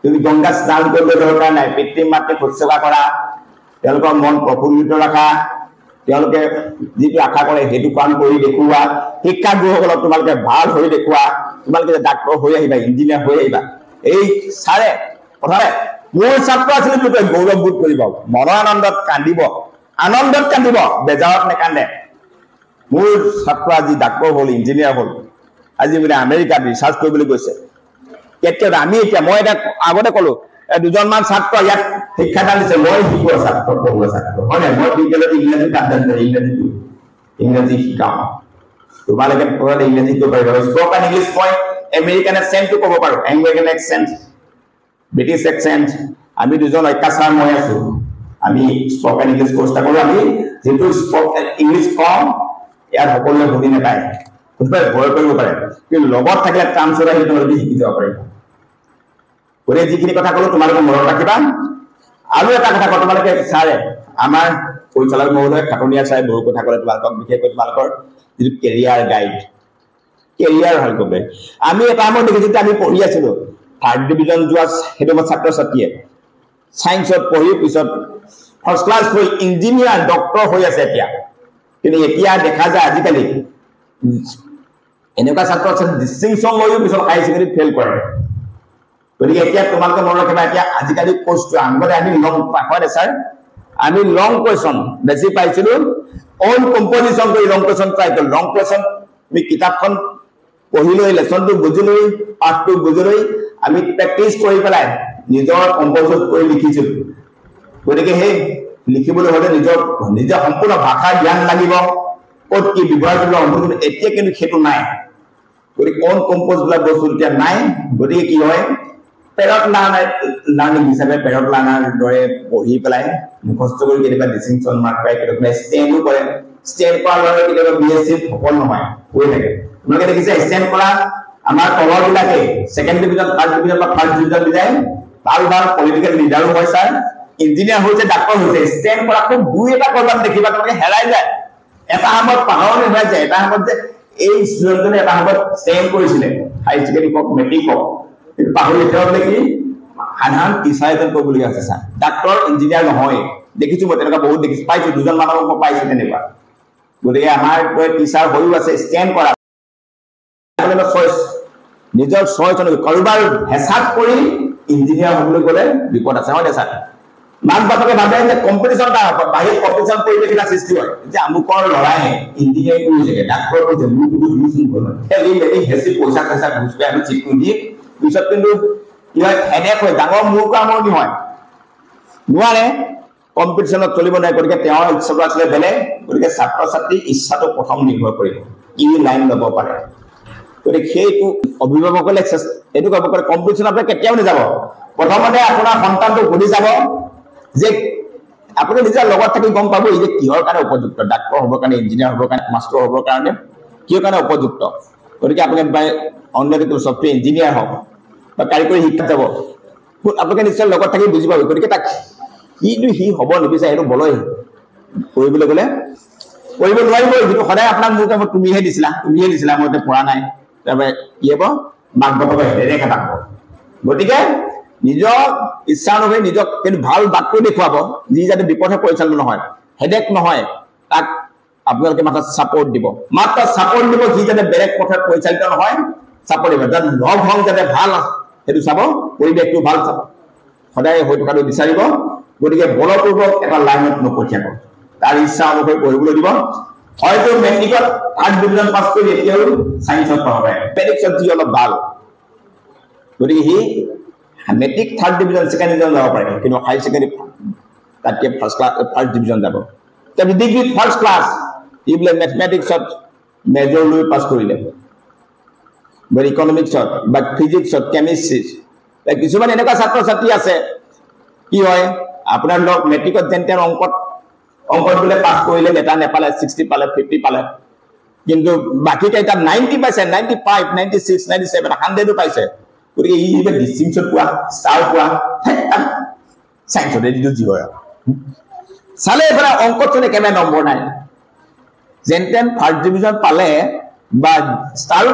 তুমি গংগা স্নান কৰিবলৈ দৰকাৰ নাই পিতৃ মাতৃক শুশ্ৰূষা কৰা তেওঁলোকৰ মন প্ৰফুল্লিত ৰাখা তেওঁলোকে যিটো আশা কৰে সেইটো কাম কৰি দেখুওৱা শিক্ষাগুৰুসকলক তোমালোকে ভাল হৈ দেখুওৱা তোমালোকে ডাক্তৰ হৈ আহিবা ইঞ্জিনিয়াৰ হৈ আহিবা এই সাৰে কথাৰে মোৰ ছাত্ৰ আছিল বুলি গৌৰৱবোধ কৰিব মনৰ আনন্দত কান্দিব বেজাৰত নেকান্দে মোৰ ছাত্ৰ আজি ডাক্তৰ হ'ল ইঞ্জিনিয়াৰ হ'ল আজি মানে আমেৰিকাত ৰিচাৰ্চ কৰিবলৈ গৈছে কেতিয়া আমি এতিয়া মই এটা আগতে ক'লো দুজনমান ছাত্ৰ ইয়াত শিক্ষাদান দিছে মই শিকোৱা ছাত্ৰ পঢ়ুৱা ছাত্ৰ হয় নাই মই বিদ্যালয়ত ইংৰাজী শিকাওঁ তোমালোকে পঢ়াত ইংৰাজী কৰিব পাৰিবা স্পোকেন ইংলিছ মই আমেৰিকান এক্সেণ্টটো ক'ব পাৰোঁ আমেৰিকান এক্সেণ্ট ব্ৰিটিছ এক্সেণ্ট আমি দুজন অত্যাচাৰ মই আছো আমি স্পোকেন ইংলিছ কোৰ্চ এটা কৰোঁ আমি যিটো স্পোকেন ইংলিছ কম ইয়াত সকলোৱে বুজি নাপায় কোনোবাই ভয় কৰিব পাৰে কিন্তু লগত থাকিলে ট্ৰান্সফাৰ আহি তোমালোকে শিকি যাব পাৰিব গতিকে যিখিনি কথা ক'লো তোমালোকে মনত ৰাখিবা আৰু এটা কথা কওঁ তোমালোকে ছাৰে আমাৰ পৰিচালক মহোদয় খাটনীয়া ছাৰে বহু কথা ক'লে তোমালোকক বিশেষকৈ তোমালোকৰ যিটো কেৰিয়াৰ গাইড কেৰিয়াৰ ভাল কৰিব আমি এটা সময়ত দেখিছোঁ যে আমি পঢ়ি আছিলোঁ 3rd ডিভিজন যোৱা সেইটো মই ছাত্ৰ ছাত্ৰীয়ে ছায়েন্সত পঢ়ি পিছত ফাৰ্ষ্ট ক্লাছ হৈ ইঞ্জিনিয়াৰ ডক্তৰ হৈ আছে এতিয়া কিন্তু এতিয়া দেখা যায় আজিকালি এনেকুৱা ছাত্ৰ আছে ডিষ্টিংশ্যন লৈও পিছত হাই ছেকেণ্ডেৰীত ফেইল কৰে গতিকে এতিয়া তোমালোকে মনত ৰাখিবা এতিয়া আজিকালি কোৰ্চটো আগতে আমি লং হয় ছাৰ আমি লং কুৱেশ্যন বেছি পাইছিলোঁ অল কম্পজিশ্যন কৰি লং কুৱেশ্যন ট্ৰাই কৰোঁ লং কুৱেশ্যন আমি কিতাপখন পঢ়ি লৈ লেচনটো বুজি লৈ পাঠটো বুজি লৈ আমি প্ৰেক্টিচ কৰি পেলাই নিজৰ কম্প'জ কৰি লিখিছিলোঁ গতিকে সেই লিখিবলৈ হ'লে নিজৰ সম্পূৰ্ণ ভাষাৰ জ্ঞান লাগিব ক'ত কি ব্যৱহাৰ কৰিব সম্পূৰ্ণ এতিয়া কিন্তু সেইটো নাই গতিকে অন কম্প'জ বিলাক বস্তু এতিয়া নাই গতিকে কি হয় পেৰট লাৰ্ণিং হিচাপে পেৰট লাৰ্ণাৰ দৰে পঢ়ি পেলাই মুখস্থ কৰি কেতিয়াবা ডিষ্টিংশ্যন মাৰ্ক পায় কেতিয়াবা ষ্টেণ্ডো কৰে ষ্টেণ্ড কৰা ল'ৰা কেতিয়াবা BSc সফল নহয় হৈ থাকে তোমালোকে দেখিছে ষ্টেণ্ড কৰা আমাৰ তলৰবিলাকে 2nd ডিভিজন 3rd ডিভিজন বা 1st ডিভিজন বিজায় ভাল পলিটিকেল লিডাৰো হয় ছাৰ ইঞ্জিনিয়াৰ হৈছে ডাক্তৰ হৈছে ষ্টেণ্ড কৰা খুব দুই এটা কৰবাত দেখিবা তোমালোকে হেৰাই যায় এটা সময়ত পাহৰণি হৈ যায় এটা সময়ত যে এই ষ্টুডেণ্টজনে এটা সময়ত ষ্টেণ্ড কৰিছিলে হাই ছেকেণ্ডেৰী হওক মেট্ৰিক হওক কিন্তু পাহৰি এতিয়াও কি সাধাৰণ টিচাৰ এজন কৰিবলগীয়া আছে ছাৰ ডাক্তৰ ইঞ্জিনিয়াৰ নহয় দেখিছোঁ মই তেনেকুৱা বহুত দেখিছোঁ পাইছোঁ দুজন মানুহক মই পাইছোঁ তেনেকুৱা গতিকে আমাৰ টিচাৰ হৈও আছে ষ্টেণ্ড কৰা চইচ নিজৰ চইচ কাৰোবাৰ হেঁচাত কৰি ইঞ্জিনিয়াৰ হ'বলৈ গ'লে বিপদ আছে হয় নে ছাৰ মাক বাপেকে ভাবে যে কম্পিটিশ্যন এটা বাহিৰত কম্পিটিশ্যন পৰিৱেশ এটা সৃষ্টি হয় যে আমুকৰ ল'ৰাই ইঞ্জিনিয়াৰিং কৰিছেগে ডাক্তৰ কৰিছে মোক খেলি মেলি হেঁচি পইচা ঘুচ পাই আমি চিট দি পিছত কিন্তু কি হয় হেডেক হয় ডাঙৰ মূৰ কামনি হয় নোৱাৰে কম্পিটিশ্যনত চলিব নোৱাৰে গতিকে তেওঁৰ ইচ্ছাটো আছিলে বেলেগ গতিকে ছাত্ৰ ছাত্ৰীৰ ইচ্ছাটো প্ৰথম নিৰ্ভৰ কৰিব কি লাইন ল'ব পাৰে গতিকে সেইটো অভিভাৱকসকলে এইটো ক'ব পাৰে কম্পিটিশ্যনত কেতিয়াও নাযাব প্ৰথমতে আপোনাৰ সন্তানটো সুধি যাব যে আপুনি নিজৰ লগত থাকি গম পাব যে কিহৰ কাৰণে উপযুক্ত ডাক্তৰ হ'বৰ কাৰণে ইঞ্জিনিয়াৰ হ'বৰ কাৰণে মাষ্টৰ হ'বৰ কাৰণে কিহৰ কাৰণে উপযুক্ত গতিকে আপুনি অন্য ছফ্টৱেৰ ইঞ্জিনিয়াৰ হওক বা কাৰিকৰী শিক্ষাত যাব আপোনালোকে নিশ্চয় লগত থাকি বুজি পাব গতিকে তাক সি হ'ব নিবিচাৰে সেইটো বলয় কৰিবলৈ গ'লে কৰিব নোৱাৰিব যিটো সদায় আপোনাক মোক তুমিহে দিছিলা মই এতিয়া পৰা নাই তাৰপৰা কি হ'ব মাক বাপেকে হেৰেক এটা হ'ব গতিকে নিজৰ ইচ্ছা অনুসৰি নিজক কিন্তু ভাল বাটটো দেখুৱাব যি যাতে বিপথে পৰিচালিত নহয় হেডেক নহয় তাক আপোনালোকে মাত্ৰ ছাপৰ্ট দিব যি যাতে বেলেগ পথে পৰিচালিত নহয় ছাপৰ্ট দিব যাতে লগ হং যাতে ভাল সেইটো চাব পৰিৱেশটো ভাল চাব সদায় হৈ থকাটো বিচাৰিব গতিকে বলপূৰ্বক এটা লাইনত নপঠিয়াব তাৰ ইচ্ছা অনুসৰি পঢ়িবলৈ দিব হয়তো মেট্ৰিকত 3rd ডিভিজন পাছ কৰি এতিয়াও ছায়েন্সত পঢ়াব পাৰে মেট্ৰিকত যি অলপ ভাল গতিকে সি matric 3rd division 2nd division যাব পাৰে কিন্তু হাই ছেকেণ্ডেৰী তাতকৈ 1st ডিভিজন যাব তাৰপিছত ডিগ্ৰীত 1st ক্লাছ এইবিলাক মেথমেটিক্সত মেজৰ লৈ পাছ কৰিলে বা ইকনমিক্সত বা ফিজিক্সত কেমিষ্ট্ৰিত কিছুমান এনেকুৱা ছাত্ৰ ছাত্ৰী আছে কি হয় আপোনাৰ লগ মেট্ৰিকত যেন তেন অংকত বোলে পাছ কৰিলে লেটাৰ নেপালে 60 পালে 50 পালে কিন্তু বাকী কেইটা 90 পাইছে 95 96 97 100ও পাইছে গতিকে ই ডিষ্টিংশ্যন পোৱা ষ্টাৰ পোৱা ছায়েন্সতে যিটো যি হয় চালে এবাৰ অংকত একেবাৰে নম্বৰ নাই যেনতেন ফাৰ্ষ্ট ডিভিজন পালে বা ষ্টাৰো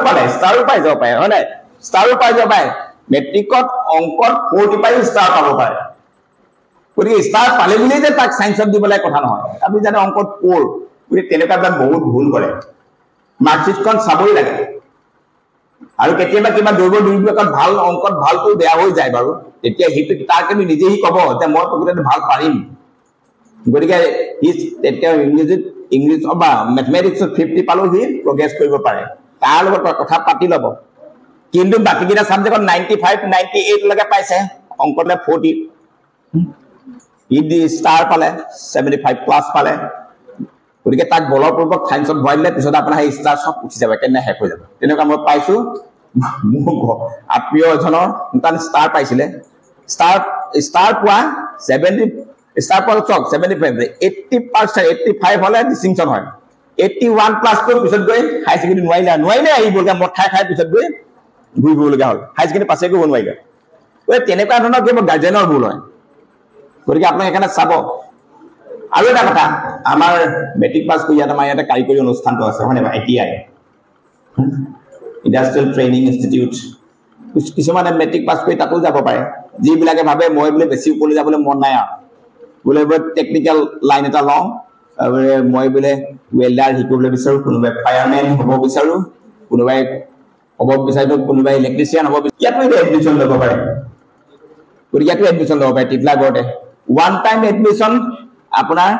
পাই যাব পাৰে হয় নাই ষ্টাৰো পাই যাব পাৰে মেট্ৰিকত অংকত 45 ষ্টাৰ পাব পাৰে গতিকে ষ্টাৰ পালে বুলিয়ে যে তাক সায়েন্সত দিবলৈ কথা নহয় আপুনি জানে অংকত 4 গতিকে তেনেকুৱা বহুত ভুল কৰে মাৰ্কশিটখন চাবই লাগে আৰু কেতিয়াবা কিবা দৌৰিবত ভাল অংকত ভালটো বেয়া হৈ যায় বাৰু তেতিয়া হিটো তাৰ কিন্তু নিজে হি কব যে মই প্ৰকৃততে ভাল পাৰিম গতিকে তেতিয়া ইংলিছ বা ম্যাথমেটিক্সত 50 পালো হি প্ৰগ্ৰেছ কৰিব পাৰে তাৰ লগত কথা পাতি ল'ব কিন্তু বাকি কিটা সাবজেক্টত 95 98 লৈকে পাইছে অংকতে 40 ইডি ষ্টাৰ পালে 75 প্লাস পালে গতিকে তাক বলপূৰ্বক সায়েন্সত ভৰাই দিলে পিছত আপোনাৰ এই ষ্টাৰ সব উঠি যাব কেনে হেক হৈ যাব তেনেকুৱা মই পাইছো আপ্ৰিয় এজনৰ তান ষ্টাৰ পাইছিলে ষ্টাৰ পোৱা 70 ষ্টাৰ পালে চক 75 80% 85 হলে ডিস্টিংশন হয় 81 প্লাস তো পিছত গৈ হাই সেকেন্ডাৰী নোৱাৰিলে আহিবলগা মত খাই পিছত গৈ ঘুৰিবলগা হল হাই সেকেন্ডাৰী পাছে গৈ নোৱাৰিলে ওই তেনেকুৱা ধৰণৰ কিবা গাৰ্জেনৰ ভুল হয় গতিকে আপোনাক এখানে চাব আৰু এটা কথা আমাৰ মেট্ৰিক পাস কৰি আমাৰ ইয়াতে কাৰিকৰী অনুষ্ঠানটো আছে মানে ITI ইন্ডাষ্ট্ৰিয়েল ট্ৰেইনিং ইনষ্টিটিউট কিছুমানে মেট্ৰিক পাস কৰি তাতো যাব পাৰে যিবিলাকে ভাবে মই বোলে বেছি ওপৰলৈ যাবলৈ মন নাই বোলে টেকনিক্যাল লাইন এটা লওঁ মই বোলে ওয়েল্ডাৰ শিকিবলৈ বিচাৰো কোনোবাই ফায়াৰম্যান হ'ব বিচাৰো কোনোবাই হ'ব বিচাৰো কোনোবাই ইলেক্ট্ৰিচিয়ান হ'ব ইয়াতো এডমিশন ল'ব পাৰে গতিকে ইয়াতো এডমিশন ল'ব পাৰে টিপলা গড়তে ওৱান টাইম এডমিশন আপোনাৰ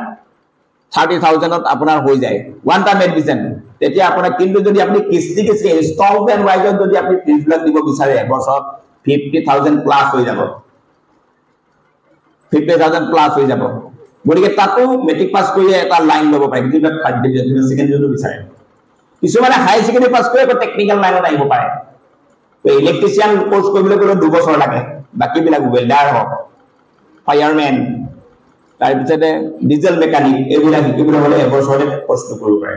30,000 ত আপোনাৰ হৈ যায় ওৱান টাইম এডমিশন তেতিয়া আপোনাৰ কিন্তু যদি আপুনি কিস্তি ইনস্টলমেন্ট ওয়াইজত যদি আপুনি ফিজ বিলাক দিব বিচাৰে বছৰত 50,000 প্লাস হৈ যাব 50,000 প্লাস হৈ যাব গতিকে তাতো মেট্ৰিক পাস কৰি এটা লাইন ল'ব পাৰে কিন্তু থাৰ্ড ডিভিজন সেকেন্ড ডিভিজন বিচাৰে কিছুমানে হাই সেকেন্ডাৰী পাস কৰি টেকনিক্যাল লাইনত আহিব পাৰে ইলেক্ট্ৰিচিয়ান কোৰ্স কৰিবলৈ গ'লে 2 বছৰ লাগে বাকি বিলাক ওয়েল্ডাৰ হওক ফায়াৰম্যান তাৰপিছতে ডিজেল মেকানিক এইবিলাক শিকিবলৈ হলে এবছৰতে কোৰ্সটো কৰিব পাৰে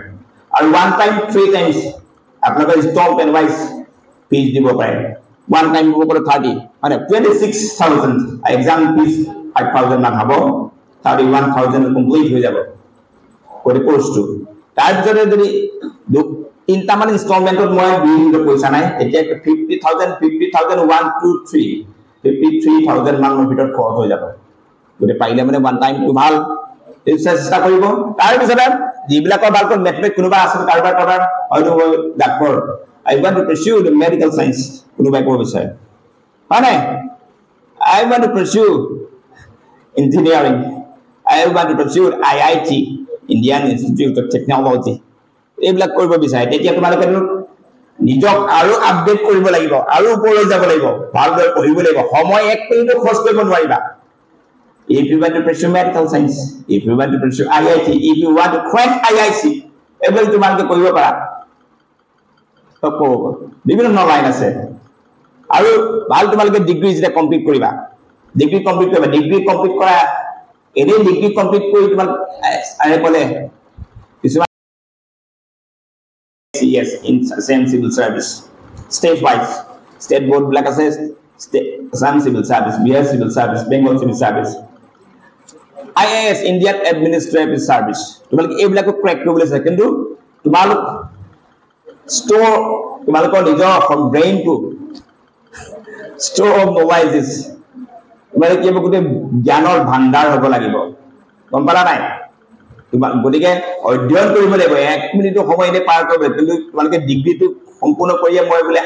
আৰু ওৱান টাইম 3 টাইমছ আপোনালোকৰ ইনস্টলমেন্ট ওয়াইজ ফিজ দিব পাৰে ওৱান টাইম দিব পাৰে 30 মানে 26,000 এক্সাম ফিজ 5,000 মান হ'ব 31,000 কমপ্লিট হৈ যাব কৰি কোৰ্সটো তাৰপিছতে যদি তিনটা মান ইনস্টলমেন্টত মই দিবলৈ পইচা নাই তেতিয়া 50,000 1 2 3 53,000 মানৰ ভিতৰত খৰচ হৈ যাব গতে পাইলে মানে ওৱান টাইম টু ভাল চেষ্টা কৰিব তাৰ পিছতে যিবিলাকৰ ভালকৈ মেথমেটিক্স কোনোবা আছে কাৰবাৰ হয়তো doctor I want to pursue the medical science কোনোবাই ক'ব বিচাৰে মানে I want to pursue engineering I want to pursue IIT Indian Institute of Technology এইবিলাক কৰিব বিচাৰে তেতিয়া তোমালোকে নিজক আৰু আপডেট কৰিব লাগিব আৰু ওপৰলৈ যাব লাগিব ভালদৰে পঢ়িব লাগিব সময় এক মিনিট খৰচ কৰিব নোৱাৰিবা if you want to pursue medical science if you want to pursue IIT if you want to crack IIC এইবিলাক তোমালোকে কৰিব পাৰা তকো বিভিন্ন লাইন আছে আৰু ভাল তোমালোকে ডিগ্ৰী যেটা কমপ্লিট কৰিবা ডিগ্ৰী কমপ্লিট কৰা এনে ডিগ্ৰী কমপ্লিট কৰি তোমাক আৰে ক'লে yes in same civil service state wise state board black assess some civil service BS civil service Bengal civil service IAS Indian Administrative Service তোমালোকে এইবিলাকো ক্র্যাক কৰিবলৈ আছে কিন্তু তোমালোক স্টোৰ তোমালোকৰ নিজৰ brain to store of knowledge তোমালোকে কি গোটেই জ্ঞানৰ ভাণ্ডাৰ হ'ব লাগিব গম পালা নাই গতিকে অধ্যয়ন কৰিব লাগিব এক মিনিটৰ সময় এনে পাৰ কৰিব কিন্তু তোমালোকে ডিগ্ৰীটো সম্পূৰ্ণ কৰিয়ে মই বোলে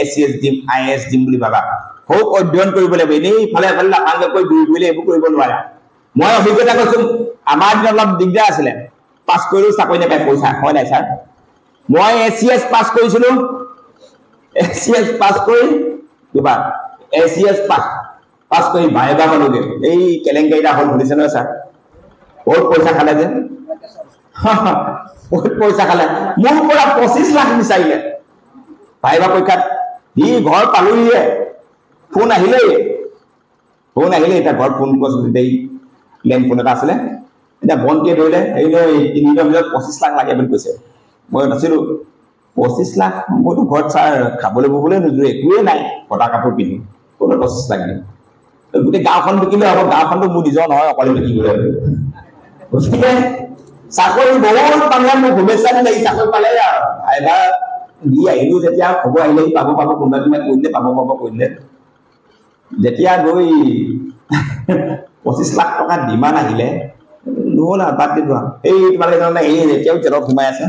ACS দিম IAS দিম বুলি ভাবা খুব অধ্যয়ন কৰিব লাগিব এনেই ইফালে লাগাংগে কৈ দুই বুলি একো কৰিব নোৱাৰা মই অভিজ্ঞতা কৈছো আমাৰ দিনত অলপ দিগদাৰ আছিলে পাছ কৰিলো চাকৰি নাপাই পইচা হয় নাই স্যাৰ মই ACS পাছ কৰিছিলো ACS পাছ কৰি কিবা ACS পাছ কৰি ভাইবা বনোগে এই কেলেংকাইটা হল শুনিছে ন স্যাৰ বহুত পইচা খালে যে বহুত পইচা খালে মোৰ পৰা 25 লাখ বিচাৰিলে ভাইবা পৰীক্ষাত দি ঘৰ পালোহিয়ে ফোন আহিলে এটা ঘৰ ফোন কৰিছিল দেই লেন ফোন এটা আছিলে এটা বন্তিয়ে ধৰিলে এই তিনিটা বজাত 25 লাখ লাগে বুলি কৈছে মই নাছিলো 25 লাখ মইতো ঘৰত ছাৰ খাবলৈ ববলৈ নোজোৰে একোৱে নাই ফটা কাপোৰ পিন্ধি কোনো 25 লাখ দিম গোটেই গাঁওখন বিকিলে হ'ব গাঁওখনটো মোৰ নিজৰ নহয় অকলে বিকিবলৈ গতিকে চাকৰি বহুত মানুহে মোক শুভেচ্ছা দিলে চাকৰি পালে আৰু এবাৰ দি আহিলো যেতিয়া খবৰ আহিলে পাব কোনোবা কৰিলে পাব কৰিলে যেতিয়া গৈ 25 লাখ টকা ডিমাণ্ড আহিলে নহ'ল আৰু বাদ দিলো আৰু এই তোমালোকে জানে এই এতিয়াও জেলত সোমাই আছে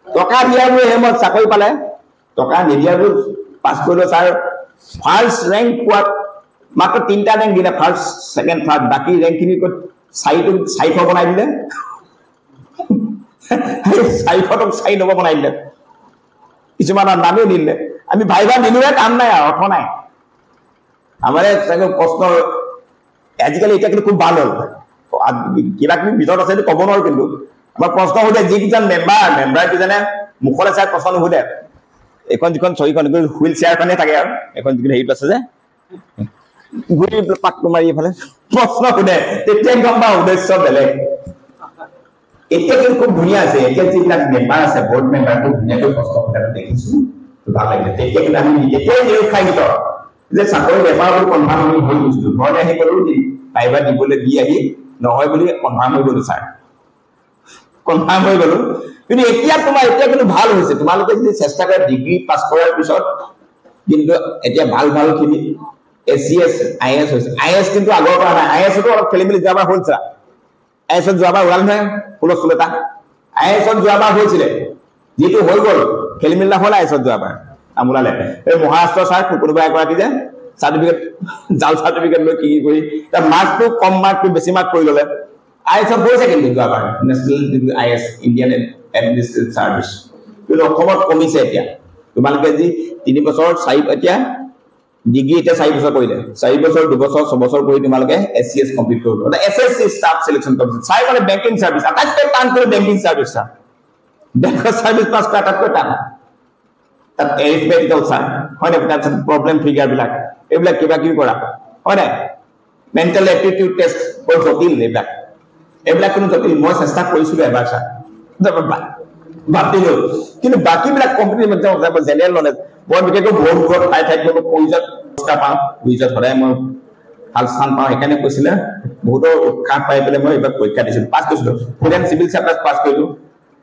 টকা দিয়াবোৰ মই চাকৰি পালে টকা নিদিয়াবোৰ পাছ কৰিলো ছাৰ ফাৰ্ষ্ট ৰেংক পোৱাত মাত্ৰ 3টা ৰেংক দিলে ফাৰ্ষ্ট ছেকেণ্ড থাৰ্ড বাকী ৰেংকখিনি ক'ত 400 বনাই দিলে 400ক 4 নম্বৰ বনাই দিলে কিছুমানৰ নামেও নিদিলে আমি ভাইবা নিদিলে কাম নাই আৰু অৰ্থ নাই আমাৰ প্ৰশ্ন আজিকালি এতিয়া কিন্তু খুব ভাল হ'ল কিবা কিবি ভিতৰত আছে ক'ব নোৱাৰো কিন্তু আমাৰ প্ৰশ্ন সোধে যিকেইজন মেম্বাৰ কিজনে মুখলৈ চাই প্ৰশ্ন নুসুধে এখন যিখন ছয়খন হুইল চেয়াৰখনে থাকে আৰু এখন যিখন হেৰিত আছে যে ঘূৰি পাকটো মাৰি এইফালে প্ৰশ্ন সোধে তেতিয়া গম পাওঁ উদ্দেশ্য বেলেগ এতিয়া কিন্তু খুব ধুনীয়া আছে এতিয়া যিবিলাক মেম্বাৰ আছে বৰ্ড মেম্বাৰ খুব ধুনীয়াকৈ প্ৰশ্ন সোধাটো দেখিছো ভাল লাগিলে তেতিয়া কিন্তু আমি এতিয়াই নিৰুৎসাহিত যে চাকৰি বেপাৰবোৰ কনফাৰ্ম আমি হৈ গৈছিলো ঘৰতে আহি গ'লো পাইবা দিবলৈ দি আহি নহয় বুলি কনফাৰ্ম হৈ গ'লো ছাৰ কনফাৰ্ম হৈ গ'লো কিন্তু এতিয়া কিন্তু ভাল হৈছে তোমালোকে যদি চেষ্টা কৰা ডিগ্ৰী পাছ কৰাৰ পিছত কিন্তু এতিয়া ভাল খিনি ACS IAS হৈছে IAS কিন্তু আগৰ পৰা নাই IASতো অলপ খেলি মেলি যোৱাবাৰ হ'ল ছাৰ IASত যোৱাবাৰ ওলাল নহয় হুলস্থুলতা IASত যোৱাবাৰ হৈছিলে যিটো হৈ গ'ল খেলি মেলি হ'ল IASত যোৱাবাৰ আমোলালে এই মহাৰাষ্ট্ৰ ছাৰ কোনোবা এগৰাকী যে চাৰ্টিফিকেট জাল চাৰ্টিফিকেট লৈ কি কৰি তাৰ মাৰ্কটো কম মাৰ্কটো বেছি মাৰ্ক কৰি ল'লে IASত গৈছে কিন্তু যোৱাবাৰ national IAS Indian administrative service কিন্তু অসমত কমিছে এতিয়া তোমালোকে যি 3 বছৰ 4 এতিয়া ডিগ্ৰী এতিয়া 4 বছৰ কৰিলে 4 বছৰ 2 বছৰ 6 বছৰ কৰি তোমালোকে SCS কমপ্লিট কৰিব SSC ষ্টাফ সিলেকশন কমিশ্যন চাই মানে বেংকিং সাৰ্ভিস আটাইতকৈ টান কৰি বেংকিং সাৰ্ভিস বেংকৰ সাৰ্ভিস পাছ কৰা আটাইতকৈ টান তাত এৰিথমেটিকেল চাই হয় না তাত প্ৰবলেম ফিগাৰ বিলাক এইবিলাক কিবা কিবি কৰা হয় না মেন্টাল এপ্টিটিউড টেষ্ট বৰ জটিল এইবিলাক কোনো জটিল মই চেষ্টা কৰিছিলো এবাৰ ছাৰ বাতিলো কিন্তু বাকি বিলাক কম্পিটিটিভ এক্সাম জেনেৰেল নলেজ মই বিশেষকৈ বহুত ঠাই মই পইজত পাওঁ পইজত সদায় মই ভাল স্থান পাওঁ সেইকাৰণে কৈছিলে বহুতো উৎসাহ পাই পেলাই মই এইবাৰ পৰীক্ষা দিছিলো পাছ কৰিছিলো ফুডেন চিভিল চাৰ্ভিচ পাছ কৰিলো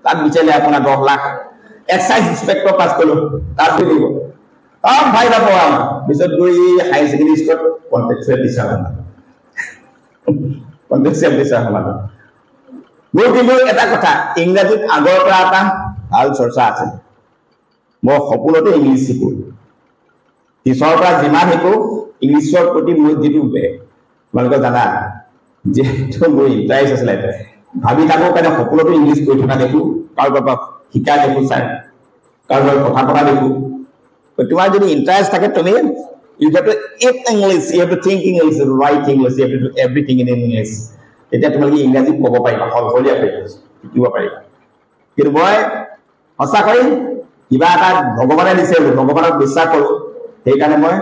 তাত বিচাৰিলে আপোনাৰ 10 লাখ এক্সাইজ ইন্সপেক্টৰ পাছ কৰিলো তাত দিব ভাই যাব পিছত গৈ হাই ছেকেণ্ডাৰী স্কুলত কন্টেক্সুৱেল টিচাৰ হলাম মোৰ কিন্তু এটা কথা ইংৰাজীত আগৰ পৰা এটা ভাল চৰ্চা আছে মই সপোনতে ইংলিছ শিকো পিছৰ পৰা যিমান শিকো ইংলিছৰ প্ৰতি মোৰ যিটো তোমালোকে জানা যিটো মোৰ ইণ্টাৰেষ্ট আছিলে ভাবি থাকো কাৰণে সপোনতে ইংলিছ কৰি থকা দেখো কাৰোবাৰ পৰা শিকা দেখো ছাৰ কাৰোবাৰ কথা পতা দেখো তোমাৰ যদি ইণ্টাৰেষ্ট থাকে তুমি you have to eat English, you have to think English, write English, you have to do everything in English. এতিয়া তোমালোকে ইংৰাজী ক'ব পাৰিবা সলসলীয়া শিকিব পাৰিবা কিন্তু মই সঁচাকৈ কিবা এটা ভগৱানে দিছে ভগৱানক বিশ্বাস কৰোঁ সেইকাৰণে মই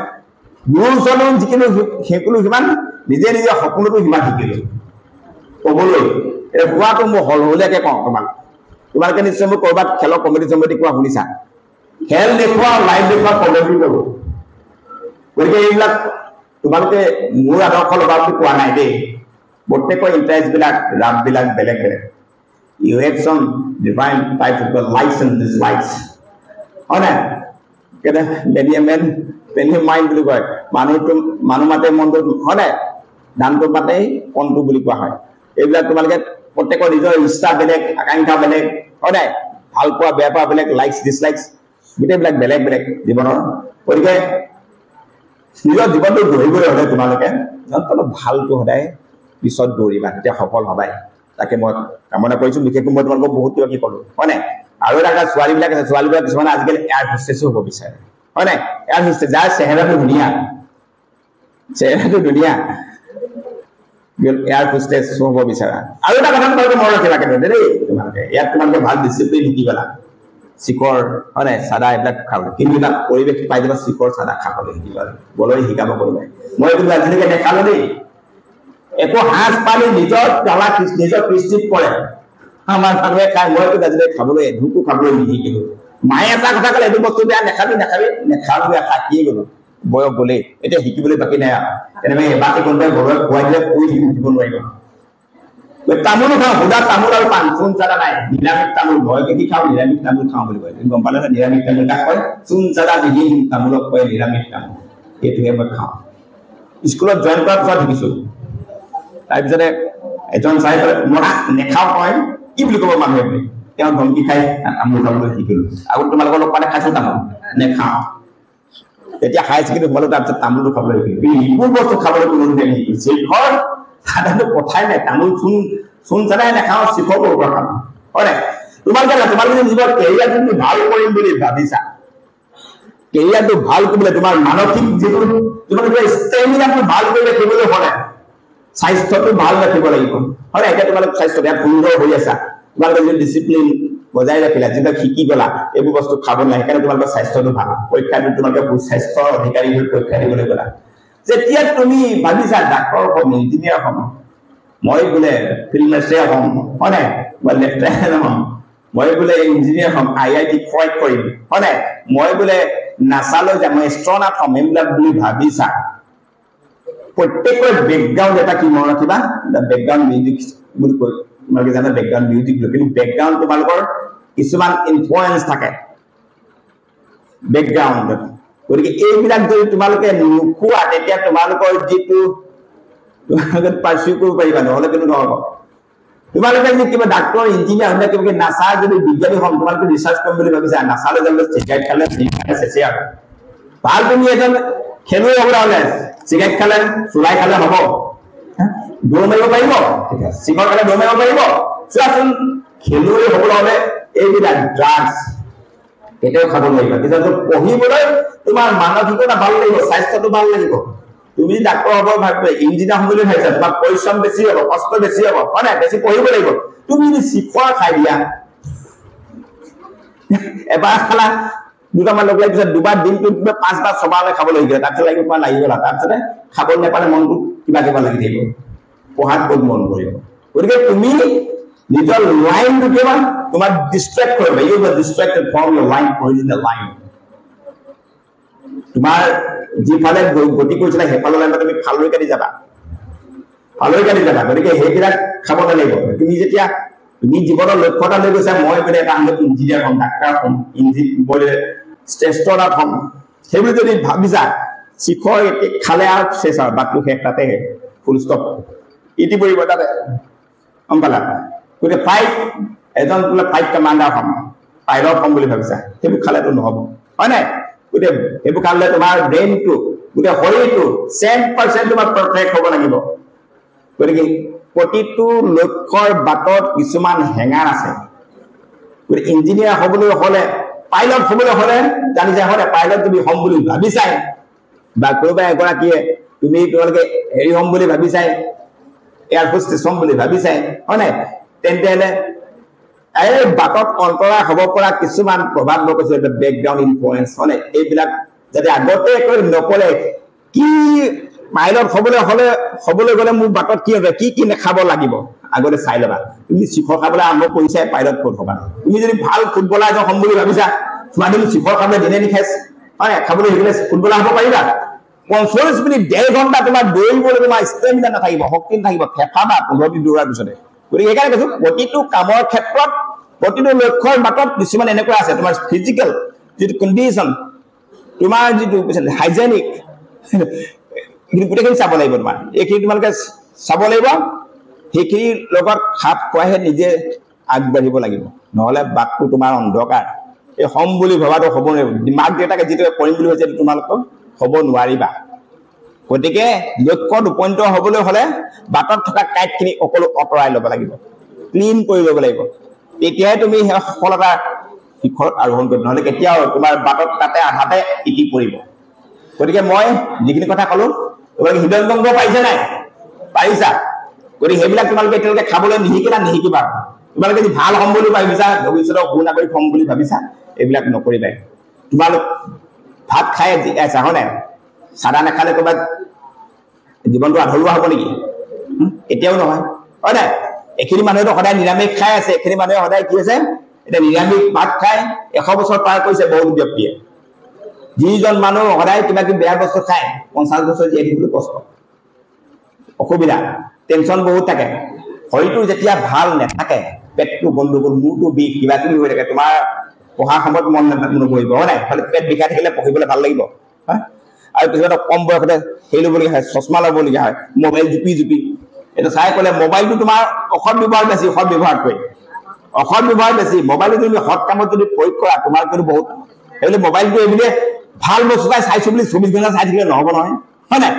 গুৰুৰ ওচৰলৈ যিখিনি শিকিলোঁ সিমান নিজে সপোনতো সিমান শিকিলোঁ ক'বলৈ এতিয়া কোৱাটো মই সলসলীয়াকৈ কওঁ তোমালোকে নিশ্চয় মই ক'ৰবাত খেলৰ কমিটি চমিটি কোৱা শুনিছা খেল দেখুওৱা লাইভ দেখুওৱা কমেণ্ট্ৰি কৰোঁ গতিকে এইবিলাক তোমালোকে মোৰ আদৰ্শ ল'বা বুলি কোৱা নাই দেই প্ৰত্যেকৰ ইণ্টাৰেষ্ট বিলাক ৰাপ বিলাক বেলেগ বেলেগ ইউ হেভ সম divine type of likes and dislikes হয় না কেনে মেনি মাইণ্ড বুলি কয় মানুহ মাতে মনটো হয় না ধানটো মাতে কণটো বুলি কোৱা হয় এইবিলাক তোমালোকে প্ৰত্যেকৰ নিজৰ ইচ্ছা বেলেগ আকাংক্ষা বেলেগ হয় নাই ভাল পোৱা বেয়া পোৱা বেলেগ লাইকস ডিসলাইকস গোটেইবিলাক বেলেগ বেলেগ জীৱনৰ গতিকে নিজৰ জীৱনটো গঢ়িবলৈ হ'লে তোমালোকে অলপ ভালটো সদায় পিছত দৌৰিবা তেতিয়া সফল হবাই তাকে মই কামনা কৰিছোঁ বিশেষকৈ মই তোমালোকক বহুত কিবা কি ক'লো হয় নাই আৰু এটা ছোৱালীবিলাক আছে ছোৱালীবিলাক কিছুমানে আজিকালি এয়াৰ হোষ্টেছো হ'ব বিচাৰে হয় নাই এয়াৰ হোষ্টেছ যাৰ চেহেৰাটো ধুনীয়া এয়াৰ হোষ্টেছ হ'ব বিচাৰা আৰু এটা কথা তোমালোকে মনত ৰাখিবা কিন্তু দেই তোমালোকে ইয়াত তোমালোকে ভাল ডিচিপ্লিন শিকিবা শিকৰ হয় নাই চাদা এইবিলাক খাব কিন্তু এটা পৰিৱেশ পাই যাবা শিকৰ চাদা খাবলৈ শিকিবা বলৰি শিকাব কৰিবা মই কিন্তু আজিলৈকে দেখালো দেই একো হাঁস পানী নিজৰ জ্বালা নিজৰ কৃষ্টিত পৰে আমাৰ মানুহে খাই মই কিন্তু আজিলৈকে খাবলৈ এঢুকো খাবলৈ নিশিকিলো মায়ে এটা কথা ক'লে এইটো বস্তু বেয়া নেখাবি থাকিয়ে গ'লো বয়স গ'লেই এতিয়া শিকিবলৈ বাকী নাই আৰু তেনেকৈ এবাৰতে কোনোবাই ঘৰত খুৱাই দিলে কৈ থাকি উঠিব নোৱাৰিব তামোলো খাওঁ সুদা তামোল আৰু পাণ চূণ চাদা নাই নিৰামিষ তামোল ভয় কি খাওঁ নিৰামিষ তামোল খাওঁ বুলি কয় গম পালে নিৰামিষ তামোল কাক কয় চূণ চাদা নিদি তামোলক কয় নিৰামিষ তামোল এইটোহে মই খাওঁ স্কুলত জইন কৰাৰ পিছত শিকিছোঁ তাৰপিছতে এজন চাই পেলাই মই নেখাওঁ কয় কি বুলি ক'ব মানুহে বুলি তেওঁ ধমকি খাই তামোল খাবলৈ শিকিলোঁ আগত তোমালোকৰ লগ পালে খাইছোঁ তামোল নেখাওঁ তেতিয়া হাই ছেকেণ্ডেৰী সোমালোঁ তাৰপিছত তামোলটো খাবলৈ শিকিলোঁ এইবোৰ বস্তু খাবলৈ কোনো নিশিকিলোঁ শিখৰ সাধাৰণতে কথাই নাই তামোল চূণ চাদাই নাখাওঁ শিখৰ ক'ৰ পৰা খাওঁ হয় নাই তোমালোকে নিজৰ কেৰিয়াৰটো ভাল কৰিম বুলি ভাবিছা কেৰিয়াৰটো ভাল কৰিবলৈ তোমাৰ মানসিক যিটো তোমালোকে ষ্টেমিনাটো ভাল কৰি ৰাখিবলৈ হ'লে স্বাস্থ্যটো ভাল ৰাখিব লাগিব হয় এতিয়া তোমালোক স্বাস্থ্য বেয়া সুন্দৰ হৈ আছা তোমালোকে যদি ডিচিপ্লিন বজাই ৰাখিলা যিবিলাক শিকি গলা এইবোৰ বস্তু খাব নাই সেইকাৰণে তোমালোকৰ স্বাস্থ্যটো ভাল পৰীক্ষাটো তোমালোকে সুস্বাস্থ্য অধিকাৰী হৈ পৰীক্ষা দিবলৈ গলা যেতিয়া তুমি ভাবিছা ডাক্তৰ হ'ম ইঞ্জিনিয়াৰ হ'ম মই বোলে ফিল্ড মাষ্টাৰ হ'ম হয় নাই মই লেফটেনেণ্ট হ'ম মই বোলে ইঞ্জিনিয়াৰ হ'ম IIT ক্ৰেক কৰিম হয় নাই মই বোলে নাছালৈ যাম মই এষ্ট্ৰনাট হ'ম এইবিলাক বুলি ভাবিছা প্ৰত্যেকৰ বেকগ্ৰাউণ্ড এটা কি মনত ৰাখিবা বেকগ্ৰাউণ্ড মিউজিক বুলি কয় তোমালোকে জানা বেকগ্ৰাউণ্ড মিউজিক কিন্তু বেকগ্ৰাউণ্ড তোমালোকৰ কিছুমান ইনফ্লুৱেঞ্চ থাকে বেকগ্ৰাউণ্ড গতিকে এইবিলাক যদি তোমালোকে নোখোৱা তেতিয়া তোমালোকৰ যিটো তোমালোকে পাৰ্চু কৰিব পাৰিবা নহ'লে কিন্তু নহ'ব তোমালোকে যদি কিবা ডাক্তৰ ইঞ্জিনিয়াৰ হ'লে কিবা নাছাৰ যদি বিজ্ঞানী হ'ম তোমালোকে ৰিচাৰ্চ কৰিম বুলি ভাবিছা নাছালৈ যাবলৈ চিগাৰেট খালে চেচে আৰু ভাল তুমি এজন খেলুৱৈ হ'বলৈ হ'লে চিগাৰেট খালে চুলাই খালে হ'ব দৌৰ মাৰিব পাৰিব চিখৰ খালে দৌৰ মাৰিব পাৰিব চোৱাচোন খেলুৱৈ হ'বলৈ হ'লে এইবিলাক ড্ৰাগছ কেতিয়াও খাব নোৱাৰিবা কিন্তু পঢ়িবলৈ তোমাৰ মানসিকতা ভাল লাগিব স্বাস্থ্যটো ভাল লাগিব তুমি ডাক্তৰ হ'ব ভাবিবা ইঞ্জিনিয়াৰ হ'ম বুলি ভাবিছা তোমাৰ পৰিশ্ৰম বেছি হ'ব কষ্ট বেছি হ'ব হয় নাই বেছি পঢ়িব লাগিব তুমি যদি চিখৰ খাই দিয়া এবাৰ খালা দুটামান লগ লাগি পিছত দুবাৰ দিনটোত 5 বাৰ 6 বাৰলৈ খাব লাগিব তাৰপিছত লাগিব তোমাৰ লাগি গ'লা তাৰপিছতে খাব নাপালে মনটো কিবা লাগি থাকিব পঢ়াত বহুত মন কৰিব গতিকে তুমি নিজৰ লাইনটো কিবা তোমাৰ ডিষ্ট্ৰেক্ট কৰিবা you are distracted from your line original line তোমাৰ যিফালে গতি কৰিছিলা সেইফালে লাইনত তুমি ফালৰি কাটি যাবা গতিকে সেইবিলাক খাব নালাগিব তুমি যেতিয়া তুমি জীৱনৰ লক্ষ্য এটা লৈ গৈছা মই বোলে এটা ইঞ্জিনিয়াৰ হ'ম ডাক্তৰ হ'ম ষ্টেষ্টনাট হ'ম সেইবুলি যদি ভাবিছা শিখৰ খালে আৰু শেষ আৰু বাটটো শেষ তাতে ফুল ষ্টপ ইতি পৰিব তাতে গম পালা গতিকে এজন বোলে ফাইট কমাণ্ডাৰ হ'ম পাইলট হ'ম বুলি ভাবিছা সেইবোৰ খালেতো নহ'ব হয় নাই গতিকে সেইবোৰ খালে তোমাৰ ব্ৰেইনটো গোটেই শৰীৰটো 100% তোমাৰ পাৰফেক্ট হ'ব লাগিব গতিকে প্ৰতিটো লক্ষ্যৰ বাটত কিছুমান হেঙাৰ আছে গতিকে ইঞ্জিনিয়াৰ হ'বলৈ হ'লে পাইলট হ'বলৈ হ'লে জানি যায় হয় পাইলট তুমি হ'ম বুলি ভাবিছাই বা কোনোবা এগৰাকীয়ে তোমালোকে হেৰি হ'ম বুলি ভাবিছাই এয়াৰফ'ৰ্চ ষ্টেচন বুলি ভাবিছাই হয় নাই তেন্তে হ'লে এই বাটত অন্তৰা হ'ব পৰা কিছুমান প্ৰভাৱ মই কৈছোঁ বেকগ্ৰাউণ্ড ইনফ্লুৱেঞ্চ হয় এইবিলাক যাতে আগতে নকৰে কি পাইলট হ'বলৈ গ'লে মোৰ বাটত কি হ'ব কি নাখাব লাগিব আগতে চাই ল'বা তুমি শিখৰ খাবলৈ আৰম্ভ কৰিছাই পাইলট ক'ত হ'বা তুমি যদি ভাল ফুটবলাৰ এজন হ'ম বুলি ভাবিছা তোমাৰ তুমি শিখৰ খাবলৈ দিনে নিশাই হয় খাবলৈ শিকিলে ফুটবলাৰ হ'ব পাৰিবা 45 মিনিট 1.5 ঘণ্টা তোমাৰ দৌৰিবলৈ তোমাৰ ষ্টেমিনা নাথাকিব শক্তি নাথাকিব ফেফাবা 15 মিনিট দৌৰাৰ পিছতে গতিকে সেইকাৰণে কৈছোঁ প্ৰতিটো কামৰ ক্ষেত্ৰত প্ৰতিটো লক্ষ্যৰ বাটত কিছুমান এনেকুৱা আছে তোমাৰ ফিজিকেল যিটো কণ্ডিশ্যন তোমাৰ যিটো হাইজেনিক কিন্তু গোটেইখিনি চাব লাগিব তোমাৰ এইখিনি তোমালোকে চাব লাগিব সেইখিনিৰ লগত খাপ খোৱাইহে নিজে আগবাঢ়িব লাগিব নহ'লে বাটটো তোমাৰ অন্ধকাৰ এই হ'ম বুলি ভবাটো হ'ব নোৱাৰিব মাক দেউতাকে যিটো কৰিম বুলি ভাবিছে তোমালোকক হ'ব নোৱাৰিবা গতিকে লক্ষ্যত উপনীত হ'বলৈ হ'লে বাটত থকা কাঁইটখিনি সকলো আঁতৰাই ল'ব লাগিব ক্লিন কৰি ল'ব লাগিব তেতিয়াহে তুমি সেই সফলতা শিখৰত আৰোহণ কৰিব নহ'লে কেতিয়াও তোমাৰ বাটত তাতে আধাতে ইতি পৰিব গতিকে মই যিখিনি কথা ক'লোঁ তোমালোকে হৃদয়ংগ পাৰিছা নাই পাৰিছা গতিকে সেইবিলাক তোমালোকে এতিয়ালৈকে খাবলৈ নিশিকিবা তোমালোকে যদি ভাল হ'ম বুলি ভাবিছা ভৱিষ্যতৰ সুনাগৰিক হ'ম বুলি ভাবিছা এইবিলাক নকৰিবা তোমালোক ভাত খাই আছা হয় নাই চাদা নাখালে ক'ৰবাত জীৱনটো আধৰুৱা হ'ব নেকি এতিয়াও নহয় হয় নাই এইখিনি মানুহেতো সদায় নিৰামিষ খাই আছে এইখিনি মানুহে সদায় কি আছে এতিয়া নিৰামিষ ভাত খাই 100 বছৰ পাৰ কৰিছে বহুত ব্যক্তিয়ে যিজন মানুহ সদায় কিবা কিবি বেয়া বস্তু খায় 50 বছৰ জীয়াই থাকিবলৈ কষ্ট অসুবিধা টেনচন বহুত থাকে শৰীৰটো যেতিয়া ভাল নাথাকে পেটটো গণ্ডগোল মূৰটো বিষ কিবা কিবি হৈ থাকে তোমাৰ পঢ়া সময়ত মন নবহিব হয় নাই খালি পেট বিষাই থাকিলে পঢ়িবলৈ ভাল লাগিব হয় আৰু কিছুমানে কম বয়সতে হেৰি ল'বলগীয়া হয় চশমা ল'বলগীয়া হয় মোবাইল জুপি এটা চাই ক'লে মোবাইলটো তোমাৰ অসৎ ব্যৱহাৰ বেছি সৎ ব্যৱহাৰতকৈ অসৎ ব্যৱহাৰ বেছি মোবাইলটো তুমি সৎ কামত যদি প্ৰয়োগ কৰা তোমাৰ কিন্তু বহুত সেইবুলি মোবাইলটো এইবুলি ভাল বস্তু চাইছো বুলি 24 ঘণ্টা চাই থাকিলে নহ'ব নহয় হয় নাই